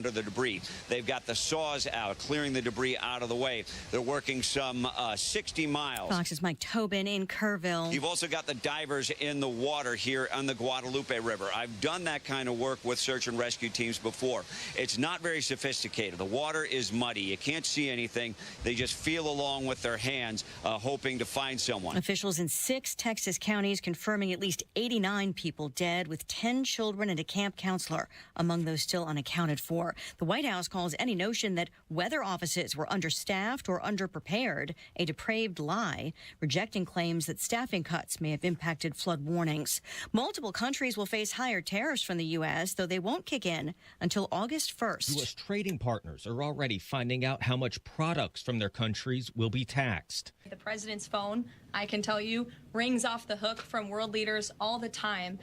under the debris. They've got the saws out, clearing the debris out of the way. They're working some 60 miles. Fox's Mike Tobin in Kerrville. You've also got the divers in the water here on the Guadalupe River. I've done that kind of work with search and rescue teams before. It's not very sophisticated. The water is muddy. You can't see anything. They just feel along with their hands, hoping to find someone. Officials in 6 Texas counties confirming at least 89 people dead, with 10 children and a camp counselor among those still unaccounted for. The White House calls any notion that weather offices were understaffed or underprepared a depraved lie, rejecting claims that staffing cuts may have impacted flood warnings. Multiple countries will face higher tariffs from the U.S., though they won't kick in until August 1st. U.S. trading partners are already finding out how much products from their countries will be taxed. The president's phone, I can tell you, rings off the hook from world leaders all the time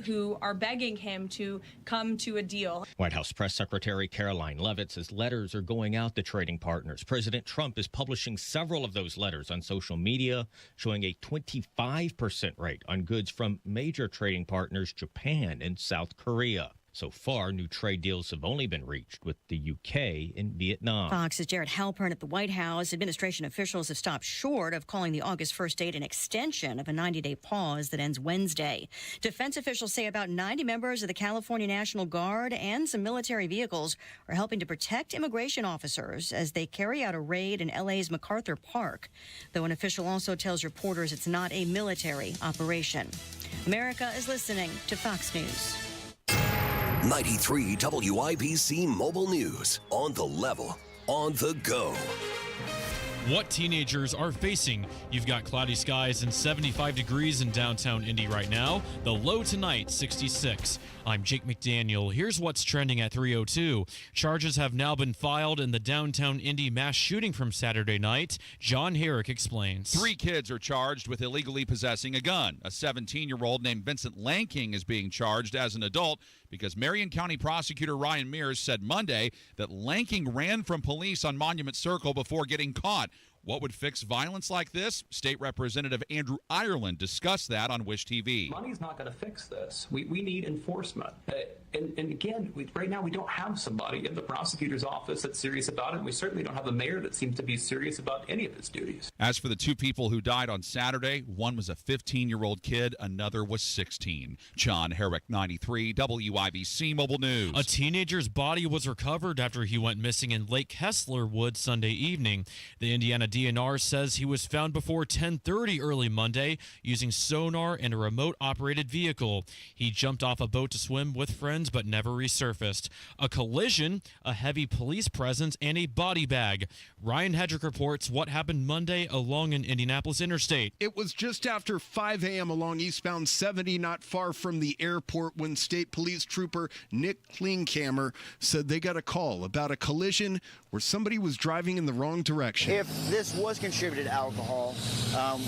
who are begging him to come to a deal. White House Press Secretary Caroline Leavitt says letters are going out to trading partners. President Trump is publishing several of those letters on social media, showing a 25% rate on goods from major trading partners, Japan and South Korea. So far, new trade deals have only been reached with the UK and Vietnam. Fox's Jared Halpern at the White House. Administration officials have stopped short of calling the August 1st date an extension of a 90-day pause that ends Wednesday. Defense officials say about 90 members of the California National Guard and some military vehicles are helping to protect immigration officers as they carry out a raid in LA's MacArthur Park, though an official also tells reporters it's not a military operation. America is listening to Fox News. 93 WIBC Mobile News. On the level, on the go. What teenagers are facing. You've got cloudy skies and 75 degrees in downtown Indy right now. The low tonight, 66. I'm Jake McDaniel. Here's what's trending at 3:02. Charges have now been filed in the downtown Indy mass shooting from Saturday night. John Herrick explains. 3 kids are charged with illegally possessing a gun. A 17-year-old named Vincent Lanking is being charged as an adult because Marion County prosecutor Ryan Mears said Monday that Lanking ran from police on Monument Circle before getting caught. What would fix violence like this? State Representative Andrew Ireland discussed that on Wish TV. Money's not going to fix this. We need enforcement. And again, right now we don't have somebody in the prosecutor's office that's serious about it. And we certainly don't have a mayor that seems to be serious about any of his duties. As for the 2 people who died on Saturday, one was a 15-year-old kid, another was 16. John Herrick, 93 WIBC Mobile News. A teenager's body was recovered after he went missing in Lake Kessler Woods Sunday evening. The Indiana DNR says he was found before 10:30 early Monday using sonar and a remote-operated vehicle. He jumped off a boat to swim with friends but never resurfaced. A collision, a heavy police presence, and a body bag. Ryan Hedrick reports what happened Monday along an Indianapolis interstate. It was just after 5 a.m. along eastbound 70, not far from the airport, when State Police Trooper Nick Klinghammer said they got a call about a collision where somebody was driving in the wrong direction. If this was contributed alcohol,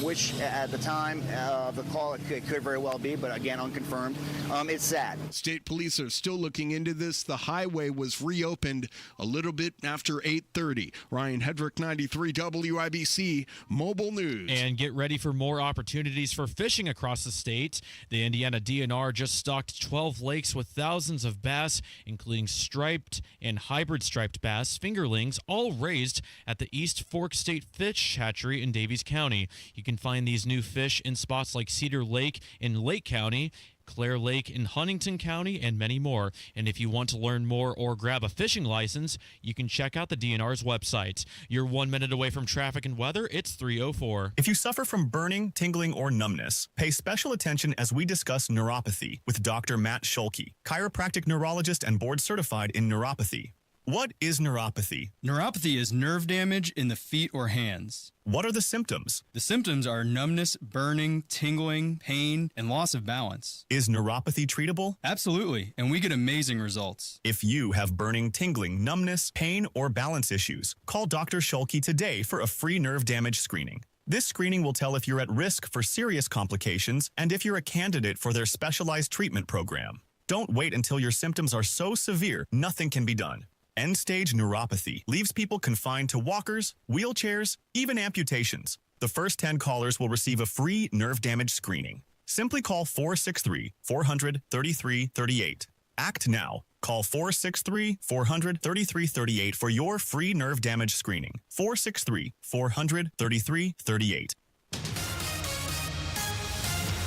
which at the time of the call it could very well be, but again unconfirmed, it's sad. State police are still looking into this. The highway was reopened a little bit after 8:30. Ryan Hedrick, 93 WIBC Mobile News. And get ready for more opportunities for fishing across the state. The Indiana DNR just stocked 12 lakes with thousands of bass, including striped and hybrid striped bass, fingerlings, all raised at the East Fork State Fish Hatchery in Davies County. You can find these new fish in spots like Cedar Lake in Lake County, Clare Lake in Huntington County, and many more. And if you want to learn more or grab a fishing license, you can check out the DNR's website. You're 1 minute away from traffic and weather. It's 3:04. If you suffer from burning, tingling, or numbness, pay special attention as we discuss neuropathy with Dr. Matt Scholke, chiropractic neurologist and board certified in neuropathy. What is neuropathy? Neuropathy is nerve damage in the feet or hands. What are the symptoms? The symptoms are numbness, burning, tingling, pain, and loss of balance. Is neuropathy treatable? Absolutely, and we get amazing results. If you have burning, tingling, numbness, pain, or balance issues, call Dr. Scholke today for a free nerve damage screening. This screening will tell if you're at risk for serious complications and if you're a candidate for their specialized treatment program. Don't wait until your symptoms are so severe nothing can be done. End-stage neuropathy leaves people confined to walkers, wheelchairs, even amputations. The first 10 callers will receive a free nerve damage screening. Simply call 463-400-3338. Act now. Call 463-400-3338 for your free nerve damage screening. 463-400-3338.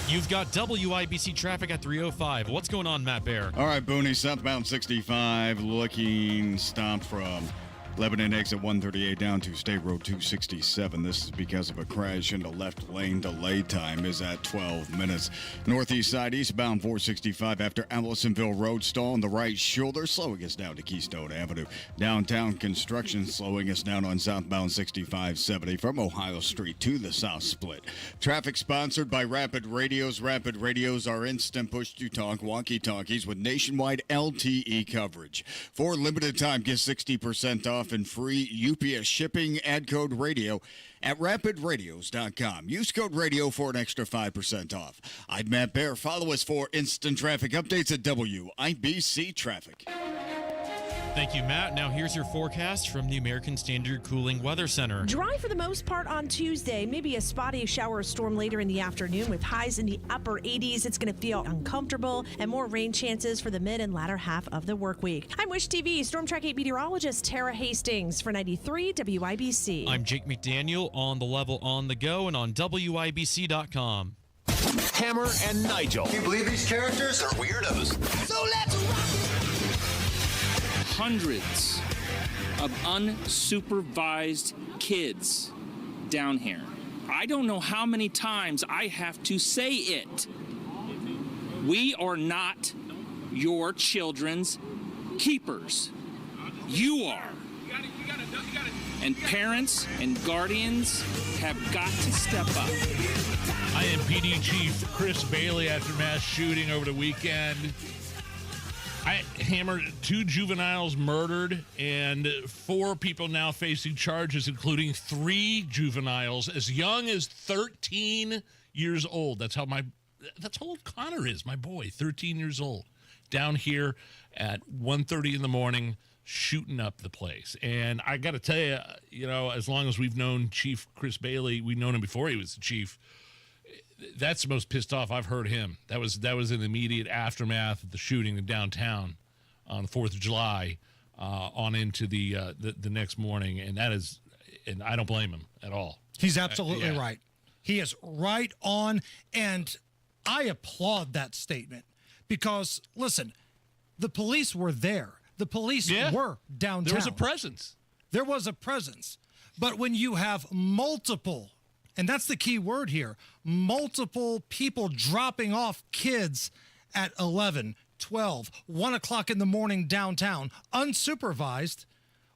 You've got WIBC traffic at 305. What's going on, Matt Bear? All right, Booney, southbound 65, looking stopped from Lebanon exit 138 down to State Road 267. This is because of a crash in the left lane. Delay time is at 12 minutes. Northeast side, eastbound 465 after Allisonville Road, stall on the right shoulder, slowing us down to Keystone Avenue. Downtown construction slowing us down on southbound 6570 from Ohio Street to the South Split. Traffic sponsored by Rapid Radios. Rapid Radios are instant push-to-talk walkie-talkies with nationwide LTE coverage. For limited time, get 60% off and free UPS shipping. Add code radio at rapidradios.com. Use code radio for an extra 5% off. I'm Matt Bear. Follow us for instant traffic updates at WIBC Traffic. Thank you, Matt. Now here's your forecast from the American Standard Cooling Weather Center. Dry for the most part on Tuesday. Maybe a spotty shower or storm later in the afternoon with highs in the upper 80s. It's going to feel uncomfortable and more rain chances for the mid and latter half of the work week. I'm Wish TV Storm Track 8 meteorologist Tara Hastings for 93 WIBC. I'm Jake McDaniel on the level on the go and on WIBC.com. Hammer and Nigel. Can you believe these characters are weirdos? So let's rock it! Hundreds of unsupervised kids down here. I don't know how many times I have to say it. We are not your children's keepers. You are. And parents and guardians have got to step up. IMPD Chief Chris Bailey after mass shooting over the weekend. Hammered 2 juveniles murdered and 4 people now facing charges, including 3 juveniles as young as 13 years old. That's how old Connor is, my boy, 13 years old, down here at 1:30 in the morning, shooting up the place. And I got to tell you, as long as we've known Chief Chris Bailey, we've known him before he was the chief. That's the most pissed off I've heard him. That was in the immediate aftermath of the shooting in downtown on the 4th of July, on into the next morning, and I don't blame him at all. He's absolutely right. He is right on, and I applaud that statement because, listen, the police were there. The police were downtown. There was a presence. There was a presence. But when you have multiple, and that's the key word here, multiple people dropping off kids at 11, 12, 1 o'clock in the morning downtown, unsupervised,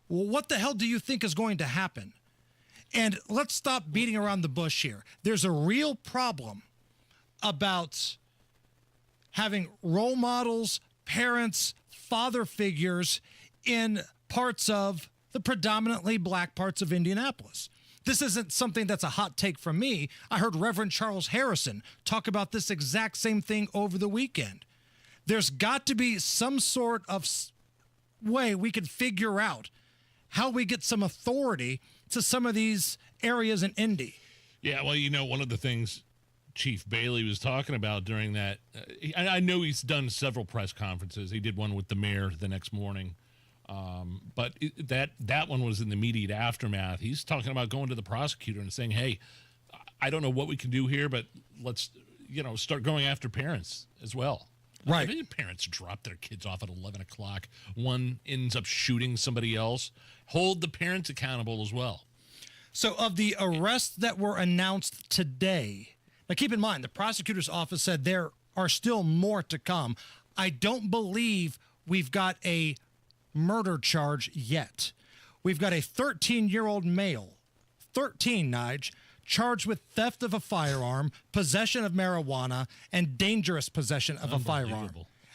well, what the hell do you think is going to happen? And let's stop beating around the bush here. There's a real problem about having role models, parents, father figures in parts of the predominantly black parts of Indianapolis. This isn't something that's a hot take from me. I heard Reverend Charles Harrison talk about this exact same thing over the weekend. There's got to be some sort of way we can figure out how we get some authority to some of these areas in Indy. Yeah, well, one of the things Chief Bailey was talking about during that, I know he's done several press conferences. He did one with the mayor the next morning. But that one was in the immediate aftermath. He's talking about going to the prosecutor and saying, hey, I don't know what we can do here, but let's, start going after parents as well. Right. I mean, parents drop their kids off at 11 o'clock. One ends up shooting somebody else. Hold the parents accountable as well. So of the arrests that were announced today, now keep in mind, the prosecutor's office said there are still more to come. I don't believe we've got a murder charge yet. We've got a 13-year-old male, 13, Nige, charged with theft of a firearm, possession of marijuana, and dangerous possession of a firearm.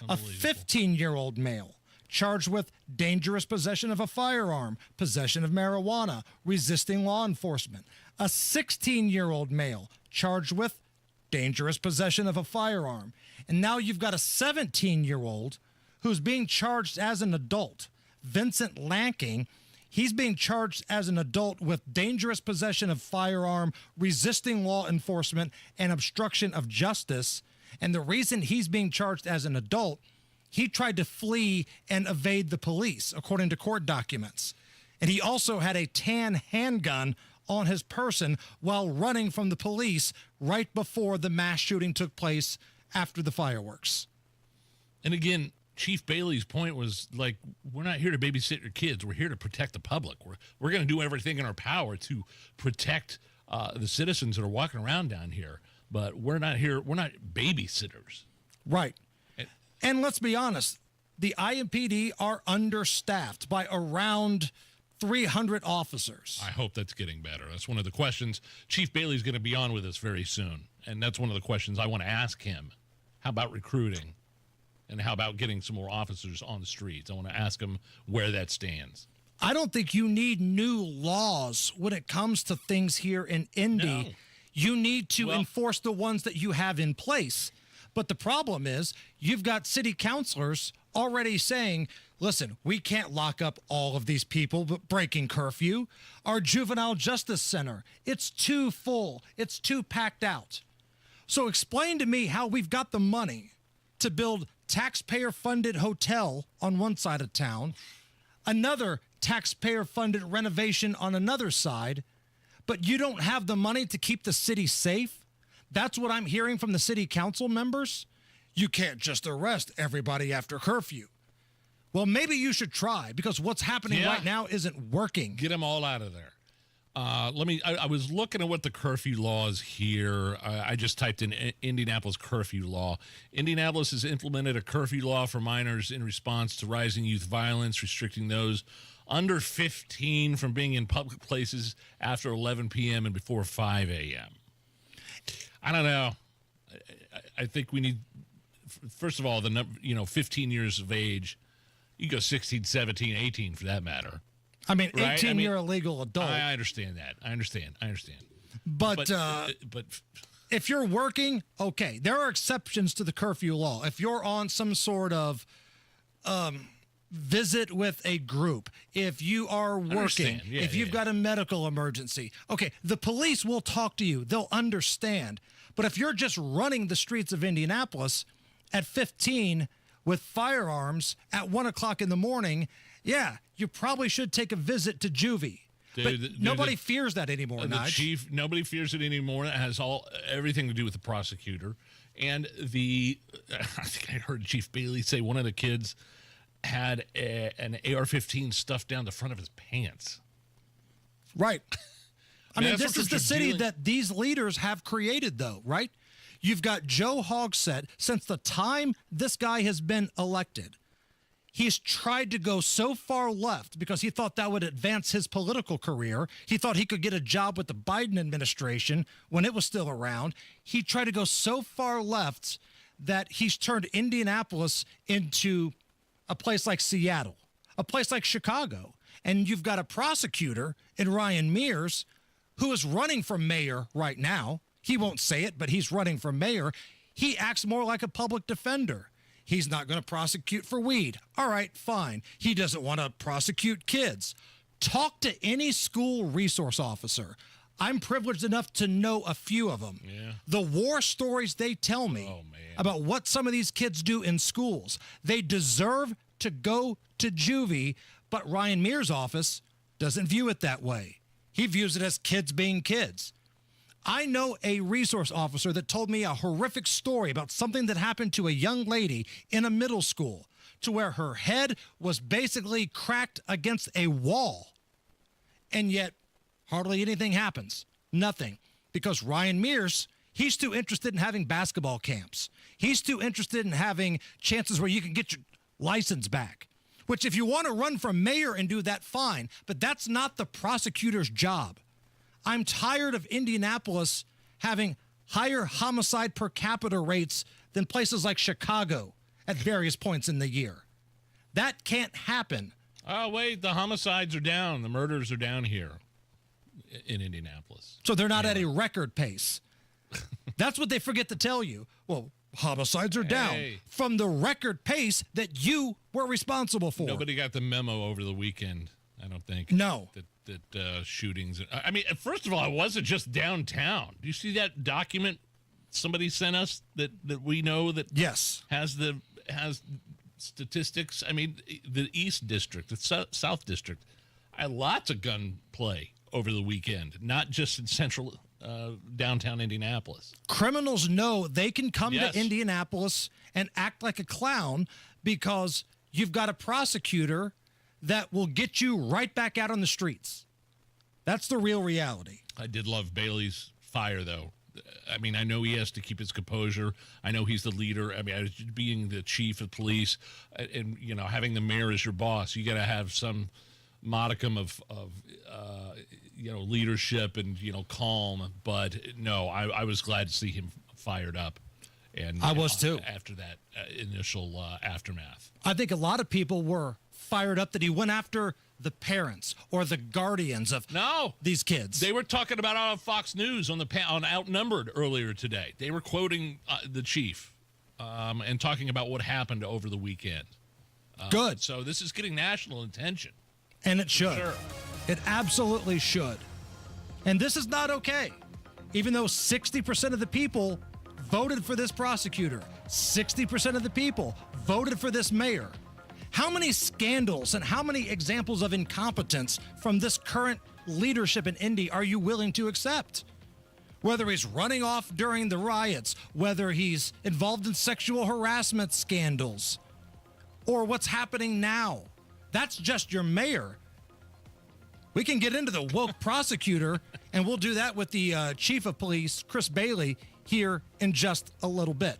A 15-year-old male charged with dangerous possession of a firearm, possession of marijuana, resisting law enforcement. A 16-year-old male charged with dangerous possession of a firearm. And now you've got a 17-year-old who's being charged as an adult, Vincent Lanking. He's being charged as an adult with dangerous possession of firearm, resisting law enforcement, and obstruction of justice. And the reason he's being charged as an adult he tried to flee and evade the police, according to court documents. And he also had a tan handgun on his person while running from the police right before the mass shooting took place after the fireworks. And again, Chief Bailey's point was like, we're not here to babysit your kids. We're here to protect the public. We're going to do everything in our power to protect the citizens that are walking around down here. But we're not here. We're not babysitters. Right. And let's be honest, the IMPD are understaffed by around 300 officers. I hope that's getting better. That's one of the questions. Chief Bailey's going to be on with us very soon. And that's one of the questions I want to ask him. How about recruiting? And how about getting some more officers on the streets? I want to ask him where that stands. I don't think you need new laws when it comes to things here in Indy. No. You need to enforce the ones that you have in place. But the problem is you've got city councilors already saying, listen, we can't lock up all of these people breaking curfew. Our juvenile justice center, it's too full. It's too packed out. So explain to me how we've got the money to build taxpayer-funded hotel on one side of town, another taxpayer-funded renovation on another side, but you don't have the money to keep the city safe? That's what I'm hearing from the city council members. You can't just arrest everybody after curfew. Well, maybe you should try, because what's happening right now isn't working. Get them all out of there. I was looking at what the curfew law is here. I just typed in Indianapolis curfew law. Indianapolis has implemented a curfew law for minors in response to rising youth violence, restricting those under 15 from being in public places after 11 p.m. and before 5 a.m. I don't know. I think we need, first of all, 15 years of age. You go 16, 17, 18 for that matter. I mean, right? 18, you're a legal adult. I understand that. I understand. But if you're working, okay, there are exceptions to the curfew law. If you're on some sort of visit with a group, if you are working, if you've got a medical emergency, okay, the police will talk to you. They'll understand. But if you're just running the streets of Indianapolis at 15 with firearms at 1 o'clock in the morning, yeah, you probably should take a visit to juvie. But nobody fears that anymore, Nigel. Chief, nobody fears it anymore. It has everything to do with the prosecutor. And I think I heard Chief Bailey say one of the kids had an AR-15 stuffed down the front of his pants. Right. I mean, this is the city that these leaders have created, though, right? You've got Joe Hogsett. Since the time this guy has been elected, he's tried to go so far left because he thought that would advance his political career. He thought he could get a job with the Biden administration when it was still around. He tried to go so far left that he's turned Indianapolis into a place like Seattle, a place like Chicago. And you've got a prosecutor in Ryan Mears who is running for mayor right now. He won't say it, but he's running for mayor. He acts more like a public defender. He's not going to prosecute for weed. All right, fine. He doesn't want to prosecute kids. Talk to any school resource officer. I'm privileged enough to know a few of them. Yeah. The war stories they tell me about what some of these kids do in schools. They deserve to go to juvie, but Ryan Mears' office doesn't view it that way. He views it as kids being kids. I know a resource officer that told me a horrific story about something that happened to a young lady in a middle school, to where her head was basically cracked against a wall. And yet, hardly anything happens. Nothing. Because Ryan Mears, he's too interested in having basketball camps. He's too interested in having chances where you can get your license back. Which, if you want to run for mayor and do that, fine. But that's not the prosecutor's job. I'm tired of Indianapolis having higher homicide per capita rates than places like Chicago at various points in the year. That can't happen. Oh, wait, the homicides are down. The murders are down here in Indianapolis. So they're not at a record pace. That's what they forget to tell you. Well, homicides are down from the record pace that you were responsible for. Nobody got the memo over the weekend, I don't think. No. That shootings. I mean, first of all, it wasn't just downtown. Do you see that document somebody sent us that we know that yes has statistics. I mean, the East District, the South District, I had lots of gun play over the weekend, not just in central downtown Indianapolis. Criminals know they can come Yes. to Indianapolis and act like a clown because you've got a prosecutor that will get you right back out on the streets. That's the real reality. I did love Bailey's fire, though. I mean, I know he has to keep his composure. I know he's the leader. I mean, being the chief of police and you know, having the mayor as your boss, you got to have some modicum of you know, leadership and, you know, calm. But no, I was glad to see him fired up. And I was too. After that initial aftermath. I think a lot of people were fired up that he went after the parents or the guardians of these kids. They were talking about on Fox News on Outnumbered earlier today. They were quoting the chief and talking about what happened over the weekend. Good. So this is getting national attention. And it should. Sure. It absolutely should. And this is not okay. Even though 60% of the people voted for this prosecutor, 60% of the people voted for this mayor. How many scandals and how many examples of incompetence from this current leadership in Indy are you willing to accept? Whether he's running off during the riots, whether he's involved in sexual harassment scandals, or what's happening now. That's just your mayor. We can get into the woke prosecutor, and we'll do that with the chief of police, Chris Bailey, here in just a little bit.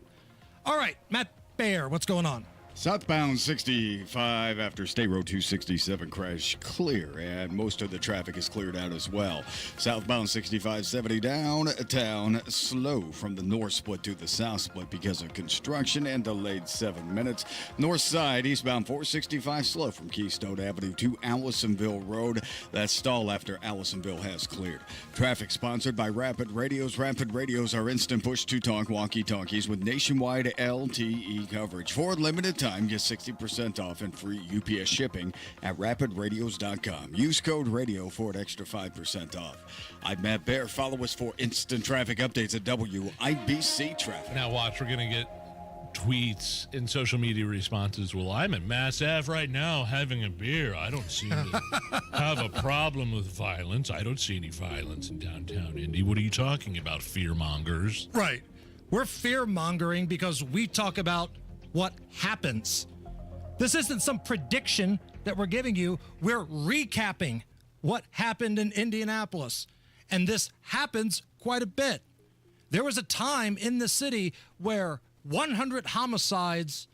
All right, Matt Baer, what's going on? Southbound 65 after State Road 267 crash clear, and most of the traffic is cleared out as well. Southbound 65 70 downtown slow from the north split to the south split because of construction and delayed 7 minutes. North side eastbound 465 slow from Keystone Avenue to Allisonville Road. That stall after Allisonville has cleared. Traffic sponsored by Rapid Radios. Rapid Radios are instant push to talk walkie-talkies with nationwide LTE coverage. For limited time, get 60% off and free UPS shipping at rapidradios.com. Use code radio for an extra 5% off. I'm Matt Baer. Follow us for instant traffic updates at WIBC Traffic. Now watch, we're going to get tweets and social media responses. Well, I'm at Mass Ave right now having a beer. I don't seem to have a problem with violence. I don't see any violence in downtown Indy. What are you talking about, fearmongers? Right. We're fear-mongering because we talk about what happens. This isn't some prediction that we're giving you. We're recapping what happened in Indianapolis. And this happens quite a bit. There was a time in the city where 100 homicides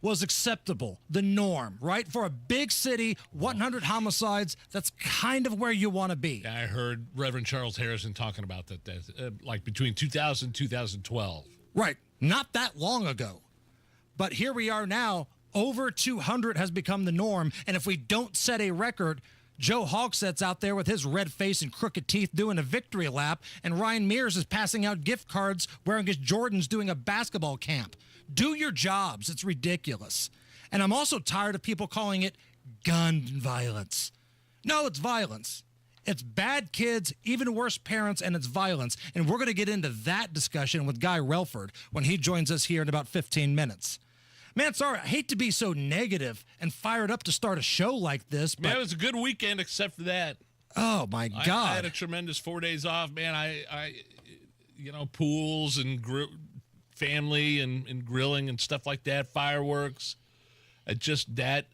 was acceptable, the norm, right? For a big city, 100 homicides, that's kind of where you want to be. I heard Reverend Charles Harrison talking about that like between 2000 and 2012. Right. Not that long ago. But here we are now. Over 200 has become the norm. And if we don't set a record, Joe Hogsett's out there with his red face and crooked teeth doing a victory lap. And Ryan Mears is passing out gift cards wearing his Jordans doing a basketball camp. Do your jobs. It's ridiculous. And I'm also tired of people calling it gun violence. No, it's violence. It's bad kids, even worse parents, and it's violence. And we're going to get into that discussion with Guy Relford when he joins us here in about 15 minutes. Man, sorry, I hate to be so negative and fired up to start a show like this, but... Man, it was a good weekend except for that. Oh, my God. I had a tremendous 4 days off, man. I you know, pools and family and grilling and stuff like that, fireworks. Just that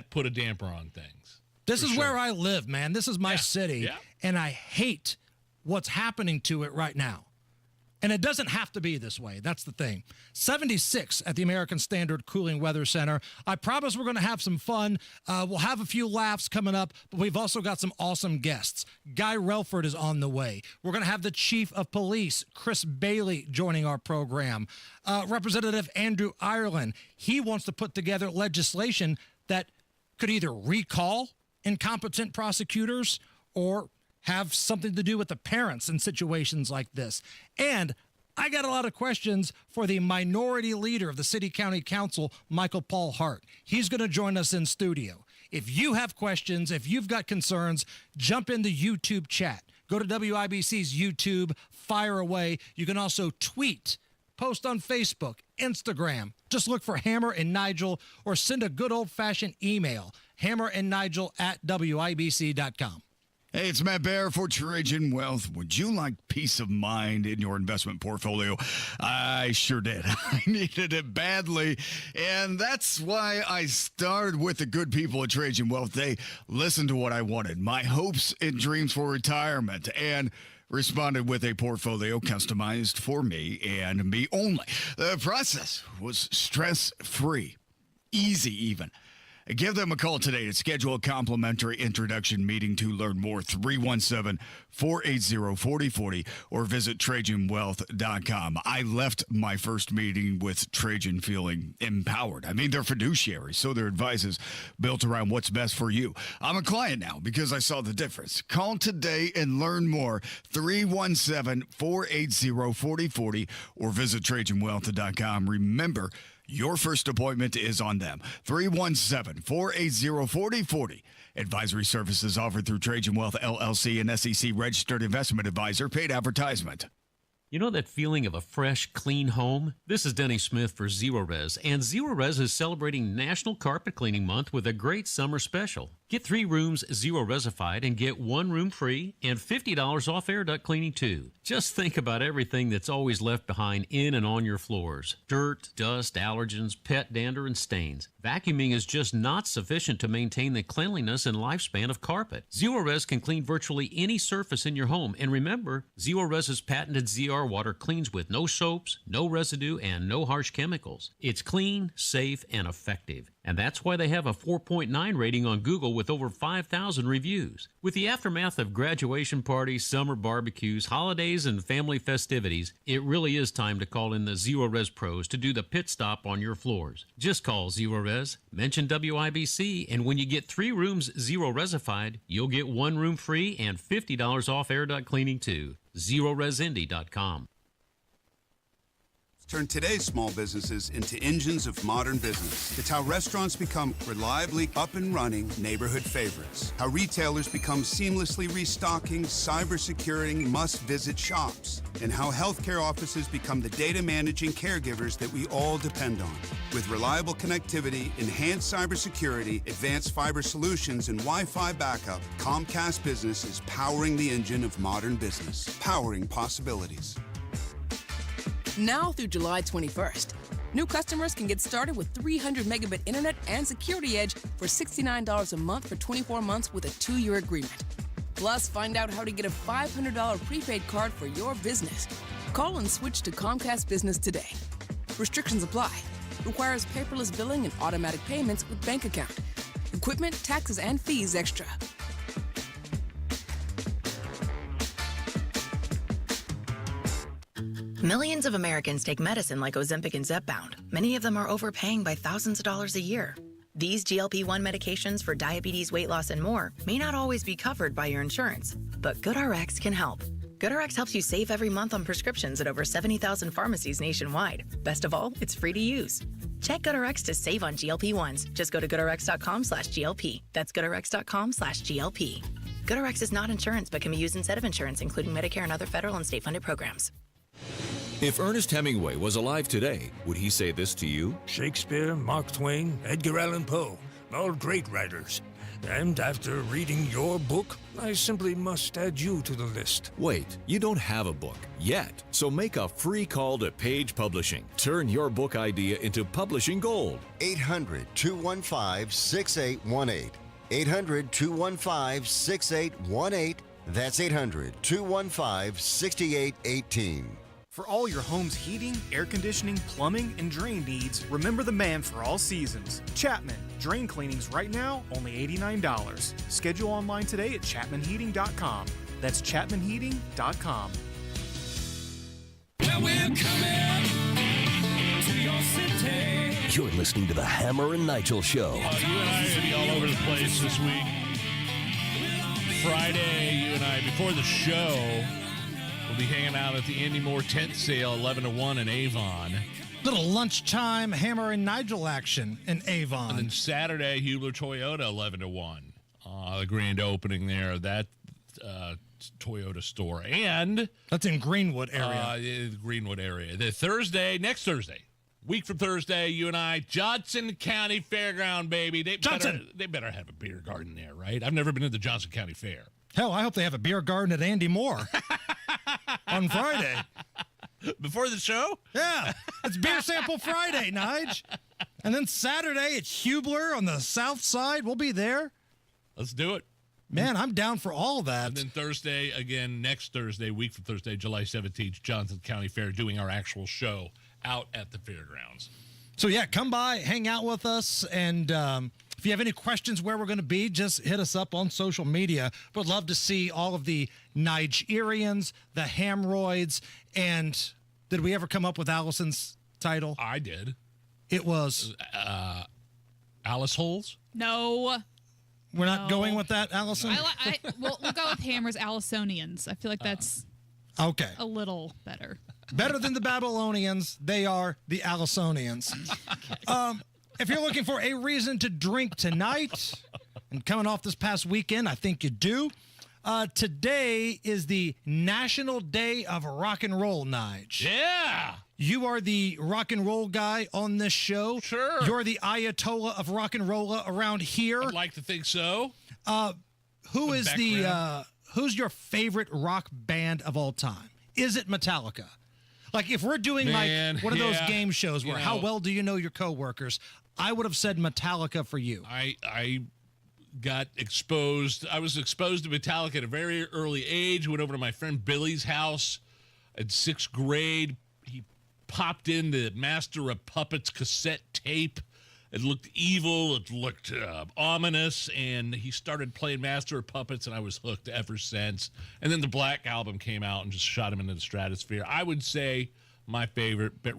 put a damper on things. This is where I live, man. This is my city, yeah. And I hate what's happening to it right now. And it doesn't have to be this way. That's the thing. 76 at the American Standard Cooling Weather Center. I promise we're going to have some fun. We'll have a few laughs coming up, but we've also got some awesome guests. Guy Relford is on the way. We're going to have the Chief of Police, Chris Bailey, joining our program. Representative Andrew Ireland, he wants to put together legislation that could either recall incompetent prosecutors or have something to do with the parents in situations like this. And I got a lot of questions for the minority leader of the City County Council, Michael Paul Hart. He's going to join us in studio. If you have questions, if you've got concerns, jump in the YouTube chat. Go to WIBC's YouTube, fire away. You can also tweet Post on Facebook, Instagram. Just look for Hammer and Nigel or send a good old-fashioned email, hammerandnigel@wibc.com. Hey, it's Matt Bear for Trajan Wealth. Would you like peace of mind in your investment portfolio? I sure did. I needed it badly, and that's why I started with the good people at Trajan Wealth. They listened to what I wanted, my hopes and dreams for retirement, and responded with a portfolio customized for me and me only. The process was stress-free, easy even. Give them a call today to schedule a complimentary introduction meeting to learn more. 317-480-4040 or visit TrajanWealth.com. I left my first meeting with Trajan feeling empowered. I mean, they're fiduciaries, so their advice is built around what's best for you. I'm a client now because I saw the difference. Call today and learn more. 317-480-4040 or visit TrajanWealth.com. Remember, your first appointment is on them. 317-480-4040. Advisory services offered through Trajan Wealth, LLC, an SEC registered investment advisor. Paid advertisement. You know that feeling of a fresh, clean home? This is Denny Smith for Zero Res, and Zero Res is celebrating National Carpet Cleaning Month with a great summer special. Get 3 rooms Zero Resified and get 1 room free and $50 off air duct cleaning too. Just think about everything that's always left behind in and on your floors. Dirt, dust, allergens, pet dander, and stains. Vacuuming is just not sufficient to maintain the cleanliness and lifespan of carpet. Zero Res can clean virtually any surface in your home, and remember, Zero Res's patented ZR water cleans with no soaps, no residue, and no harsh chemicals. It's clean, safe, and effective. And that's why they have a 4.9 rating on Google with over 5,000 reviews. With the aftermath of graduation parties, summer barbecues, holidays, and family festivities, it really is time to call in the Zero Res pros to do the pit stop on your floors. Just call Zero Res, mention WIBC, and when you get 3 rooms Zero Resified, you'll get 1 room free and $50 off air duct cleaning too. ZeroResIndy.com. Turn today's small businesses into engines of modern business. It's how restaurants become reliably up and running neighborhood favorites. How retailers become seamlessly restocking, cyber-securing, must-visit shops. And how healthcare offices become the data managing caregivers that we all depend on. With reliable connectivity, enhanced cybersecurity, advanced fiber solutions, and Wi-Fi backup, Comcast Business is powering the engine of modern business. Powering possibilities. Now through July 21st, new customers can get started with 300 megabit internet and Security Edge for $69 a month for 24 months with a 2-year agreement. Plus, find out how to get a $500 prepaid card for your business. Call and switch to Comcast Business today. Restrictions apply. Requires paperless billing and automatic payments with bank account. Equipment, taxes, and fees extra. Millions of Americans take medicine like Ozempic and Zepbound. Many of them are overpaying by thousands of dollars a year. These GLP-1 medications for diabetes, weight loss, and more may not always be covered by your insurance, but GoodRx can help. GoodRx helps you save every month on prescriptions at over 70,000 pharmacies nationwide. Best of all, it's free to use. Check GoodRx to save on GLP-1s. Just go to GoodRx.com/GLP. That's GoodRx.com/GLP. GoodRx is not insurance but can be used instead of insurance, including Medicare and other federal and state-funded programs. If Ernest Hemingway was alive today, would he say this to you? Shakespeare, Mark Twain, Edgar Allan Poe, all great writers. And after reading your book, I simply must add you to the list. Wait, you don't have a book yet, so make a free call to Page Publishing. Turn your book idea into publishing gold. 800-215-6818. 800-215-6818. That's 800-215-6818. For all your home's heating, air conditioning, plumbing, and drain needs, remember the man for all seasons. Chapman. Drain cleanings right now, only $89. Schedule online today at chapmanheating.com. That's chapmanheating.com. Well, we're coming to your city. You're listening to the Hammer and Nigel Show. You and I are going to be all over the place this week. Friday, you and I, before the show, we'll be hanging out at the Indy Moore tent sale, 11 to 1 in Avon. Little lunchtime Hammer and Nigel action in Avon. And then Saturday, Hubler Toyota, 11 to 1. The grand opening there. That Toyota store. And that's in Greenwood area. Greenwood area. Next Thursday, week from Thursday, you and I, Johnson County Fairground, baby. They better have a beer garden there, right? I've never been to the Johnson County Fair. Hell, I hope they have a beer garden at Andy Moore on Friday. Before the show? Yeah. It's Beer Sample Friday, Nige. And then Saturday, it's Hubler on the south side. We'll be there. Let's do it. Man, I'm down for all that. And then Thursday, again, next Thursday, week from Thursday, July 17th, Johnson County Fair, doing our actual show out at the fairgrounds. So, yeah, come by, hang out with us, and if you have any questions where we're going to be, just hit us up on social media. Would love to see all of the Nigerians, the Hamroids, and did we ever come up with Allison's title? I did. It was Alice Holes? No. We're not going with that, Allison? We'll go with Hammer's Allisonians. I feel like that's okay. A little better. Better than the Babylonians, they are the Allisonians. If you're looking for a reason to drink tonight, and coming off this past weekend, I think you do. Today is the National Day of Rock and Roll, Nige. Yeah! You are the rock and roll guy on this show. Sure. You're the Ayatollah of rock and roll around here. I'd like to think so. Who's your favorite rock band of all time? Is it Metallica? Like, if we're doing like one of those game shows where how well do you know your coworkers, I would have said Metallica for you. I got exposed. I was exposed to Metallica at a very early age. Went over to my friend Billy's house in 6th grade. He popped in the Master of Puppets cassette tape. It looked evil. It looked ominous. And he started playing Master of Puppets, and I was hooked ever since. And then the Black Album came out and just shot him into the stratosphere. I would say my favorite, but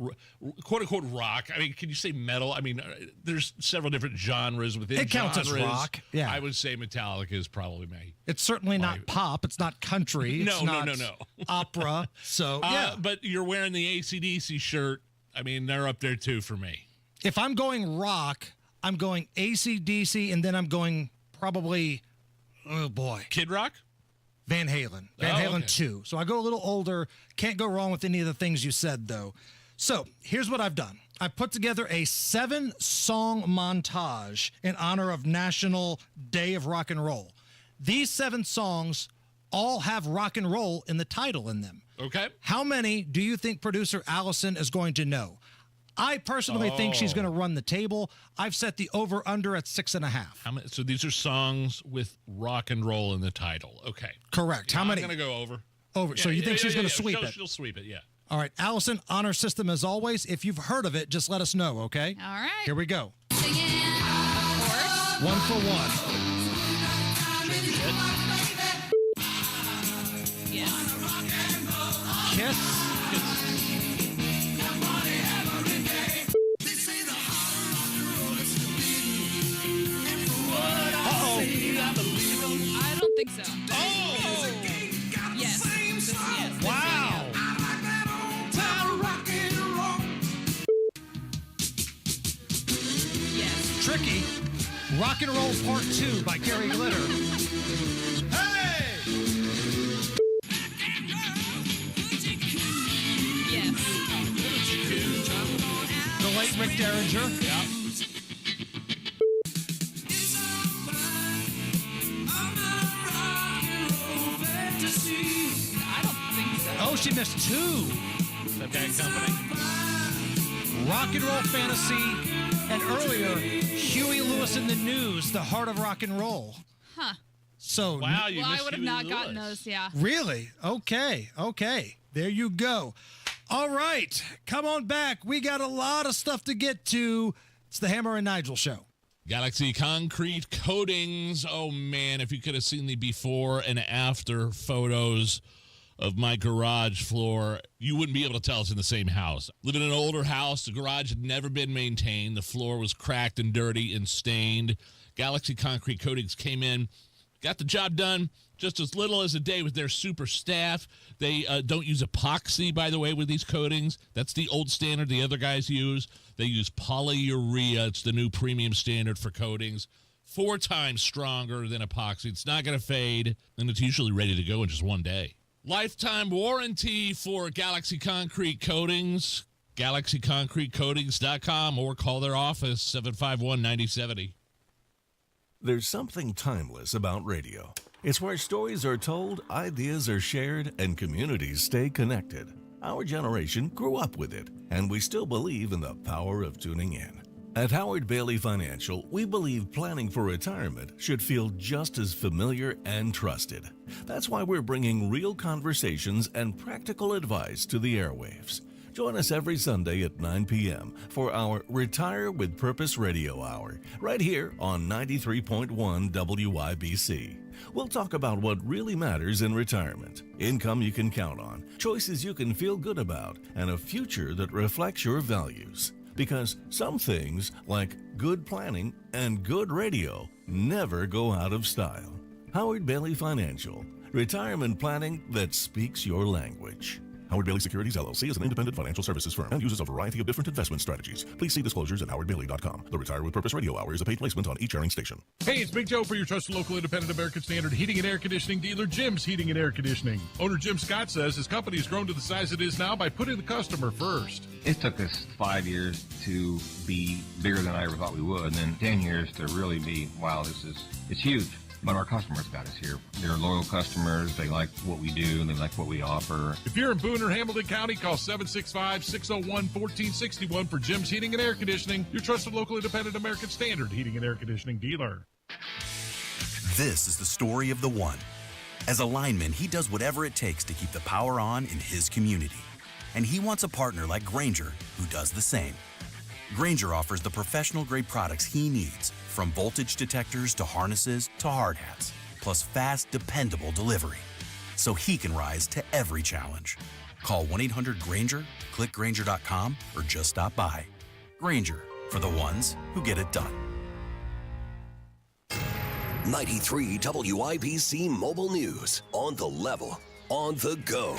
quote-unquote rock. I mean, can you say metal? I mean, there's several different genres within it counts genres. As rock, yeah. I would say Metallica is probably me. It's certainly not pop. It's not country. It's No. opera. So, yeah. But you're wearing the AC/DC shirt. I mean, they're up there, too, for me. If I'm going rock, I'm going AC/DC, and then I'm going probably, oh, boy. Kid Rock? Van Halen. Van Halen 2. So I go a little older. Can't go wrong with any of the things you said, though. So here's what I've done. I put together a 7-song montage in honor of National Day of Rock and Roll. These 7 songs all have rock and roll in the title in them. Okay. How many do you think producer Allison is going to know? I personally think she's going to run the table. I've set the over-under at 6.5. So these are songs with rock and roll in the title. Okay. Correct. How many? I'm going to go over. Over. Yeah, so you think she's going to sweep it? She'll sweep it, yeah. All right. Allison, honor system as always. If you've heard of it, just let us know, okay? All right. Here we go. Singing. Of course. 1 for 1. Yes. Kiss. I don't think so. Oh! Yes. Yes. Wow. Yes. Tricky. Rock and Roll Part 2 by Gary Glitter. Hey! Yes. The late Rick Derringer. Yeah. Oh, she missed 2. Is that Bad Company? Rock and Roll Fantasy, and earlier, Huey Lewis in the News, the heart of rock and roll. Huh. So, wow, well, I would have not gotten those, yeah. Really? Okay. There you go. All right, come on back. We got a lot of stuff to get to. It's the Hammer and Nigel Show. Galaxy Concrete Coatings. Oh, man, if you could have seen the before and after photos of my garage floor, you wouldn't be able to tell it's in the same house. Live in an older house. The garage had never been maintained. The floor was cracked and dirty and stained. Galaxy Concrete Coatings came in, got the job done just as little as a day with their super staff. They don't use epoxy, by the way, with these coatings. That's the old standard the other guys use. They use polyurea. It's the new premium standard for coatings. 4 times stronger than epoxy. It's not going to fade, and it's usually ready to go in just one day. Lifetime warranty for Galaxy Concrete Coatings. GalaxyConcreteCoatings.com or call their office, 751-9070. There's something timeless about radio. It's where stories are told, ideas are shared, and communities stay connected. Our generation grew up with it, and we still believe in the power of tuning in. At Howard Bailey Financial, we believe planning for retirement should feel just as familiar and trusted. That's why we're bringing real conversations and practical advice to the airwaves. Join us every Sunday at 9 p.m. for our Retire with Purpose Radio Hour, right here on 93.1 WIBC. We'll talk about what really matters in retirement, income you can count on, choices you can feel good about, and a future that reflects your values. Because some things, like good planning and good radio, never go out of style. Howard Bailey Financial, retirement planning that speaks your language. Howard Bailey Securities, LLC is an independent financial services firm and uses a variety of different investment strategies. Please see disclosures at howardbailey.com. The Retire with Purpose Radio Hour is a paid placement on each airing station. Hey, it's Big Joe for your trusted local independent American Standard heating and air conditioning dealer, Jim's Heating and Air Conditioning. Owner Jim Scott says his company has grown to the size it is now by putting the customer first. It took us 5 years to be bigger than I ever thought we would, and then 10 years to really be, wow, it's huge. But our customers got us here. They're loyal customers. They like what we do, and they like what we offer. If you're in Boone or Hamilton County, call 765-601-1461 for Jim's Heating and Air Conditioning, your trusted local independent American Standard heating and air conditioning dealer. This is the story of the one. As a lineman, he does whatever it takes to keep the power on in his community. And he wants a partner like Grainger who does the same. Grainger offers the professional-grade products he needs, from voltage detectors to harnesses to hard hats, plus fast, dependable delivery, so he can rise to every challenge. Call 1-800-GRAINGER, click Grainger.com, or just stop by. Grainger, for the ones who get it done. 93 WIBC Mobile News. On the level, on the go.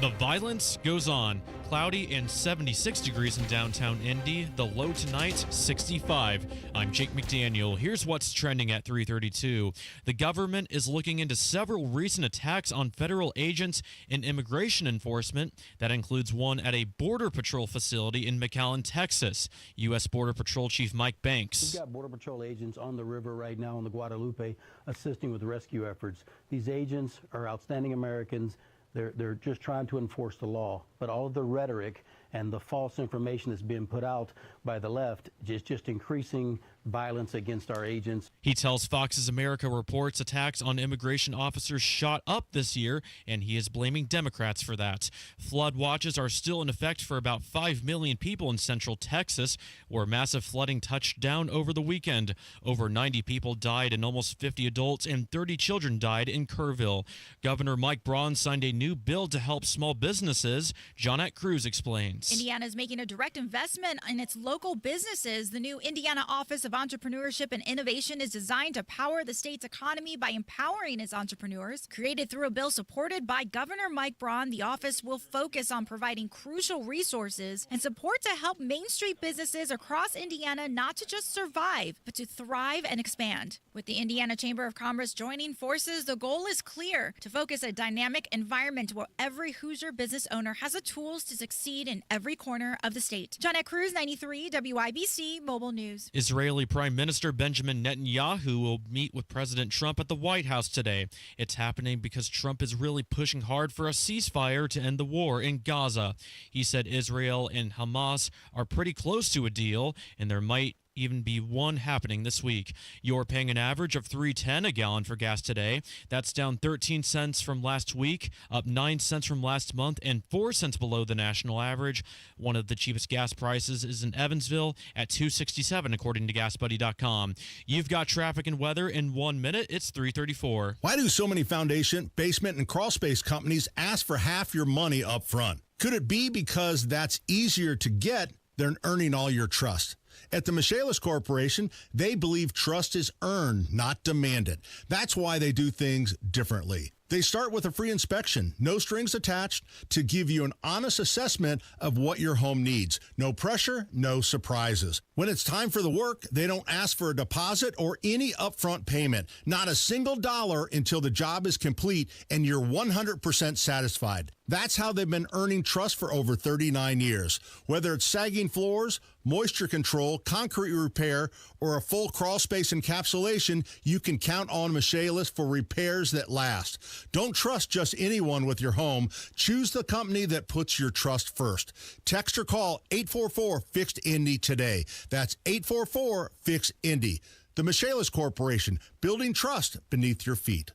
The violence goes on. Cloudy and 76 degrees in downtown Indy. The low tonight, 65. I'm Jake McDaniel. Here's what's trending at 3:32. The government is looking into several recent attacks on federal agents in immigration enforcement. That includes one at a Border Patrol facility in McAllen, Texas. U.S. Border Patrol Chief Mike Banks. We've got Border Patrol agents on the river right now in the Guadalupe assisting with rescue efforts. These agents are outstanding Americans. They're just trying to enforce the law, but all of the rhetoric and the false information that's being put out by the left is just increasing violence against our agents. He tells Fox's America Reports attacks on immigration officers shot up this year, and he is blaming Democrats for that. Flood watches are still in effect for about 5 million people in central Texas, where massive flooding touched down over the weekend. Over 90 people died and almost 50 adults and 30 children died in Kerrville. Governor Mike Braun signed a new bill to help small businesses. Johnette Cruz explains. Indiana is making a direct investment in its local businesses. The new Indiana Office of Entrepreneurship and Innovation is designed to power the state's economy by empowering its entrepreneurs. Created through a bill supported by Governor Mike Braun, the office will focus on providing crucial resources and support to help Main Street businesses across Indiana not to just survive, but to thrive and expand. With the Indiana Chamber of Commerce joining forces, the goal is clear: to focus a dynamic environment where every Hoosier business owner has the tools to succeed in every corner of the state. Johnette Cruz, 93 WIBC Mobile News. Israeli Prime Minister Benjamin Netanyahu will meet with President Trump at the White House today. It's happening because Trump is really pushing hard for a ceasefire to end the war in Gaza. He said Israel and Hamas are pretty close to a deal, and there might even be one happening this week. You're paying an average of $3.10 a gallon for gas today. That's down 13 cents from last week, up 9 cents from last month, and 4 cents below the national average. One of the cheapest gas prices is in Evansville at $2.67, according to GasBuddy.com. You've got traffic and weather in 1 minute. It's 3:34. Why do so many foundation, basement, and crawl space companies ask for half your money up front? Could it be because that's easier to get than earning all your trust? At the Michaelis Corporation, they believe trust is earned, not demanded. That's why they do things differently. They start with a free inspection, no strings attached, to give you an honest assessment of what your home needs. No pressure, no surprises. When it's time for the work, they don't ask for a deposit or any upfront payment. Not a single dollar until the job is complete and you're 100% satisfied. That's how they've been earning trust for over 39 years. Whether it's sagging floors, moisture control, concrete repair, or a full crawl space encapsulation, you can count on Michaelis for repairs that last. Don't trust just anyone with your home. Choose the company that puts your trust first. Text or call 844-FIXED-INDY today. That's 844-FIXED-INDY. The Michaelis Corporation, building trust beneath your feet.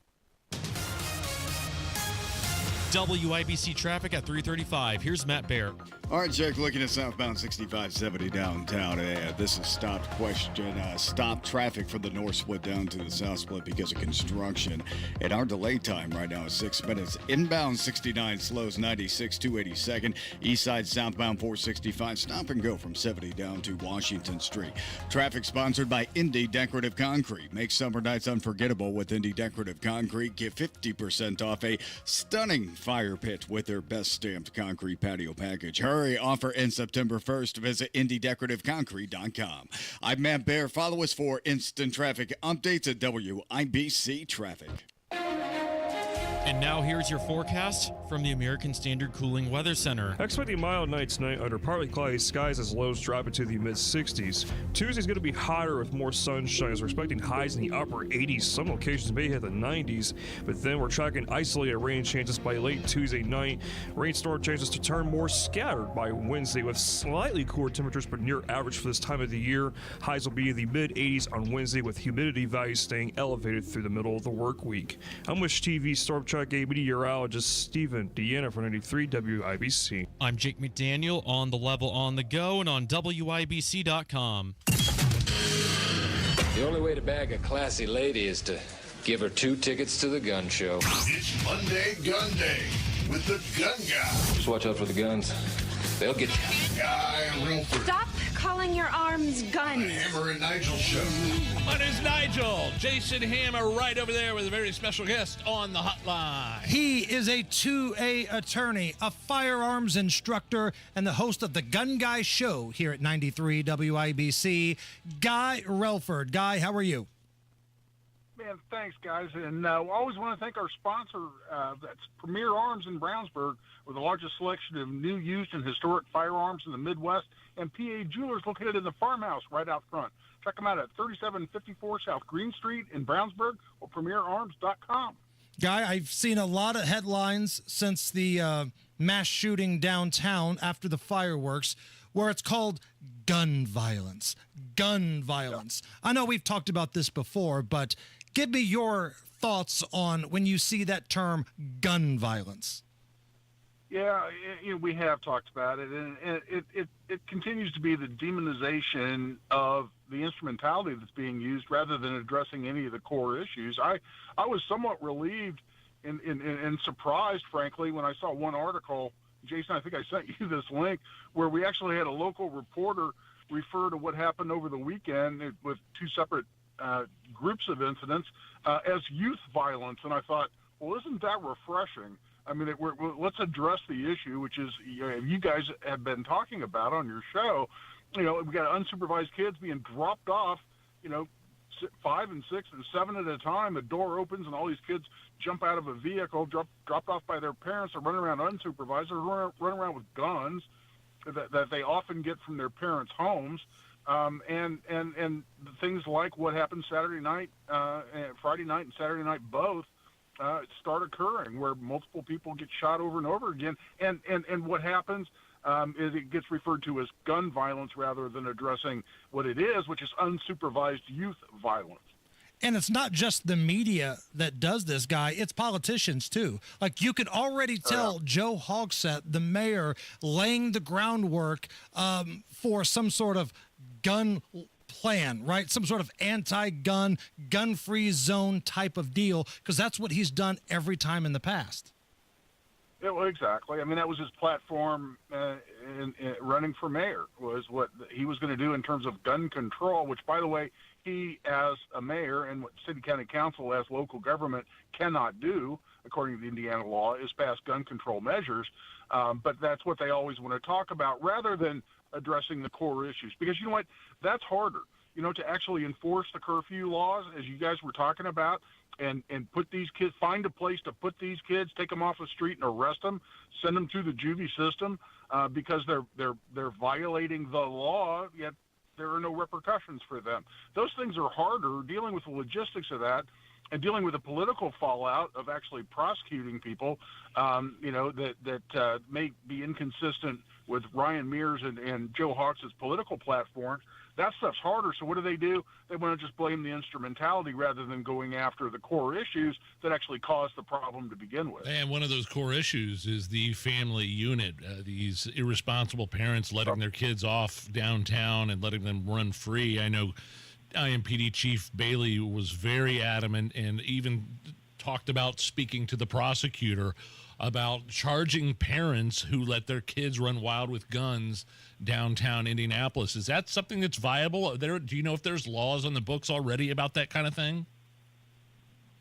WIBC traffic at 3:35. Here's Matt Bear. All right, Jake, looking at southbound 6570 downtown. This is stop traffic from the north split down to the south split because of construction. And our delay time right now is 6 minutes. Inbound 69 slows 96 to 82nd. East side southbound 465 stop and go from 70 down to Washington Street. Traffic sponsored by Indy Decorative Concrete. Make summer nights unforgettable with Indy Decorative Concrete. Get 50% off a stunning fire pit with their best stamped concrete patio package. Hurry, offer ends September 1st. Visit IndyDecorativeConcrete.com. I'm Matt Bear. Follow us for instant traffic updates at WIBC Traffic. And now here's your forecast from the American Standard Cooling Weather Center. Expecting mild nights tonight under partly cloudy skies as lows drop into the mid-60s. Tuesday's going to be hotter with more sunshine as we're expecting highs in the upper 80s. Some locations may hit the 90s, but then we're tracking isolated rain chances by late Tuesday night. Rainstorm chances to turn more scattered by Wednesday with slightly cooler temperatures but near average for this time of the year. Highs will be in the mid-80s on Wednesday with humidity values staying elevated through the middle of the work week. I'm with TV Storm Track meteorologist Stephen Deanna for 93 WIBC. I'm Jake McDaniel on the level on the go and on WIBC.com. The only way to bag a classy lady is to give her 2 tickets to the gun show. It's Monday Gun Day with the Gun Guy. Just watch out for the guns. They'll get you. Guy Relford. Stop calling your arms guns. Hammer and Nigel show. My name's Nigel. Jason Hammer right over there with a very special guest on the hotline. He is a 2A attorney, a firearms instructor, and the host of the Gun Guy Show here at 93 WIBC. Guy Relford. Guy, how are you? Man, thanks, guys. And I always want to thank our sponsor, that's Premier Arms in Brownsburg, with the largest selection of new, used, and historic firearms in the Midwest, and PA Jewelers located in the farmhouse right out front. Check them out at 3754 South Green Street in Brownsburg or premierarms.com. Guy, I've seen a lot of headlines since the mass shooting downtown after the fireworks where it's called gun violence. Gun violence. Yeah. I know we've talked about this before, but give me your thoughts on when you see that term gun violence. Yeah, we have talked about it, and it continues to be the demonization of the instrumentality that's being used rather than addressing any of the core issues. I was somewhat relieved and surprised, frankly, when I saw one article, Jason, I think I sent you this link, where we actually had a local reporter refer to what happened over the weekend with 2 separate groups of incidents as youth violence. And I thought, well, isn't that refreshing? I mean, let's address the issue, which is you guys have been talking about on your show. We got unsupervised kids being dropped off, 5 and 6 and 7 at a time. A door opens and all these kids jump out of a vehicle, dropped off by their parents, or running around unsupervised, or run around with guns that they often get from their parents' homes. And things like what happened Saturday night, Friday night and Saturday night both, start occurring, where multiple people get shot over and over again. And what happens is it gets referred to as gun violence rather than addressing what it is, which is unsupervised youth violence. And it's not just the media that does this, Guy. It's politicians, too. Like, you could already tell Joe Hogsett, the mayor, laying the groundwork for some sort of gun plan, right? Some sort of anti-gun, gun-free zone type of deal, because that's what he's done every time in the past. Yeah, well, exactly. I mean, that was his platform in running for mayor, was what he was going to do in terms of gun control, which, by the way, he, as a mayor, and what city county council as local government cannot do, according to the Indiana law, is pass gun control measures. But that's what they always want to talk about rather than addressing the core issues. Because you know what? That's harder, to actually enforce the curfew laws, as you guys were talking about, and put these kids, find a place to put these kids, take them off the street and arrest them, send them through the juvie system because they're violating the law, yet there are no repercussions for them. Those things are harder, dealing with the logistics of that and dealing with the political fallout of actually prosecuting people, that may be inconsistent with Ryan Mears and Joe Hawks' political platforms. That stuff's harder. So what do? They want to just blame the instrumentality rather than going after the core issues that actually caused the problem to begin with. And one of those core issues is the family unit. These irresponsible parents letting their kids off downtown and letting them run free. I know IMPD Chief Bailey was very adamant and even talked about speaking to the prosecutor about charging parents who let their kids run wild with guns downtown Indianapolis. Is that something that's viable? Do you know if there's laws on the books already about that kind of thing?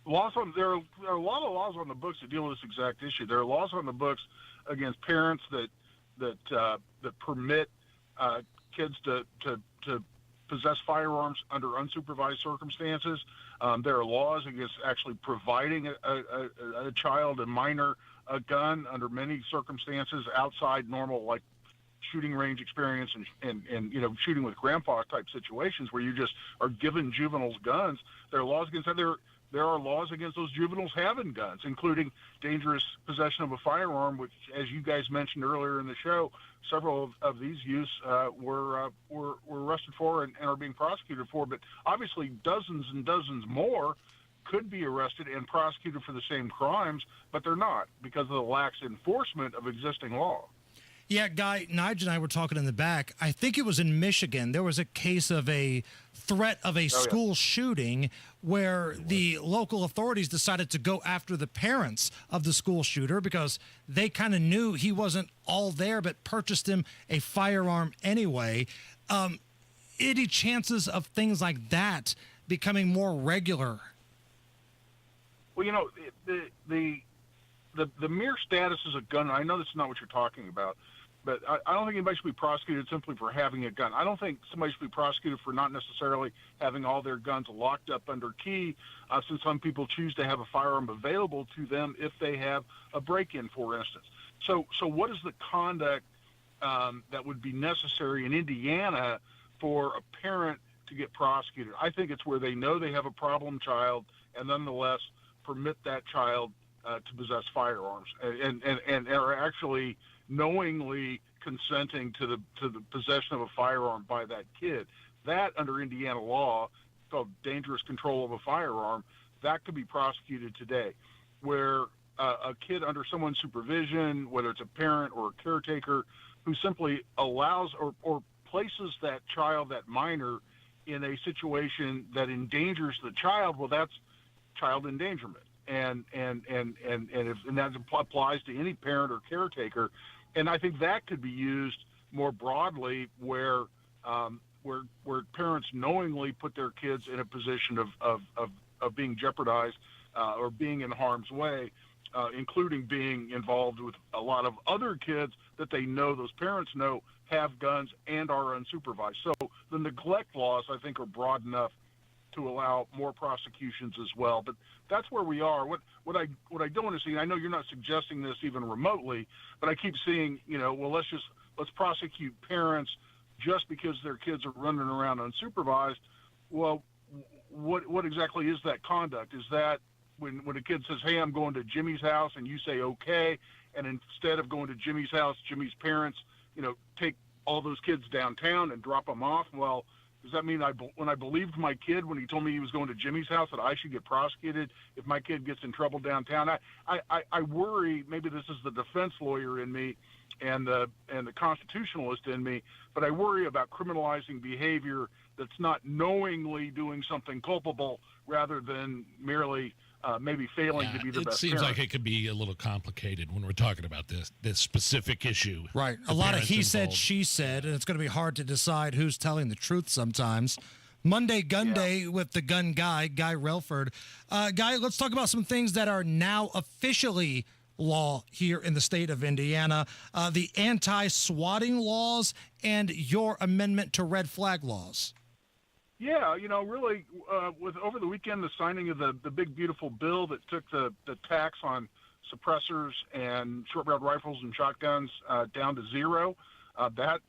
There are a lot of laws on the books that deal with this exact issue. There are laws on the books against parents that permit kids to possess firearms under unsupervised circumstances. There are laws against actually providing a child, a minor, a gun under many circumstances outside normal, like shooting range experience and shooting with grandpa type situations where you just are giving juveniles guns. There are laws against that. There are laws against those juveniles having guns, including dangerous possession of a firearm, which, as you guys mentioned earlier in the show, several of these youths were arrested for and are being prosecuted for. But obviously dozens and dozens more could be arrested and prosecuted for the same crimes, but they're not because of the lax enforcement of existing law. Yeah, Guy, Nigel and I were talking in the back. I think it was in Michigan. There was a case of a threat of a school shooting where the local authorities decided to go after the parents of the school shooter because they kind of knew he wasn't all there but purchased him a firearm anyway. Any chances of things like that becoming more regular? Well, the mere status as a gun, I know that's not what you're talking about, but I don't think anybody should be prosecuted simply for having a gun. I don't think somebody should be prosecuted for not necessarily having all their guns locked up under key, since some people choose to have a firearm available to them if they have a break-in, for instance. So what is the conduct that would be necessary in Indiana for a parent to get prosecuted? I think it's where they know they have a problem child and nonetheless permit that child to possess firearms and are actually knowingly consenting to the possession of a firearm by that kid. That, under Indiana law, called dangerous control of a firearm, that could be prosecuted today. Where a kid under someone's supervision, whether it's a parent or a caretaker, who simply allows or places that child, that minor, in a situation that endangers the child, well, that's child endangerment. And that applies to any parent or caretaker. And I think that could be used more broadly where parents knowingly put their kids in a position of being jeopardized or being in harm's way, including being involved with a lot of other kids that they know, those parents know, have guns and are unsupervised. So the neglect laws, I think, are broad enough to allow more prosecutions as well. But that's where we are. What I don't want to see, and I know you're not suggesting this even remotely, but I keep seeing, well, let's prosecute parents just because their kids are running around unsupervised. Well, what exactly is that conduct? Is that when a kid says, hey, I'm going to Jimmy's house, and you say, okay, and instead of going to Jimmy's house, Jimmy's parents, take all those kids downtown and drop them off? Well, does that mean when I believed my kid when he told me he was going to Jimmy's house that I should get prosecuted if my kid gets in trouble downtown? I worry, maybe this is the defense lawyer in me and the constitutionalist in me, but I worry about criminalizing behavior that's not knowingly doing something culpable rather than merely maybe failing to be the best It seems parent. like it could be a little complicated when we're talking about this specific issue. Right. A lot of he said, she said, and it's going to be hard to decide who's telling the truth sometimes. Monday Gunday with the gun guy, Guy Relford. Guy, let's talk about some things that are now officially law here in the state of Indiana, the anti-swatting laws and your amendment to red flag laws. Yeah, really, with over the weekend, the signing of the big, beautiful bill that took the tax on suppressors and short-barreled rifles and shotguns down to zero. That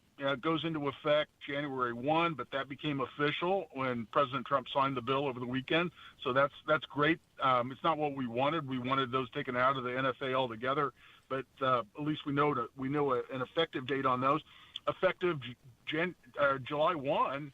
goes into effect January 1, but that became official when President Trump signed the bill over the weekend. So that's great. It's not what we wanted. We wanted those taken out of the NFA altogether, but at least we know an effective date on those. Effective July 1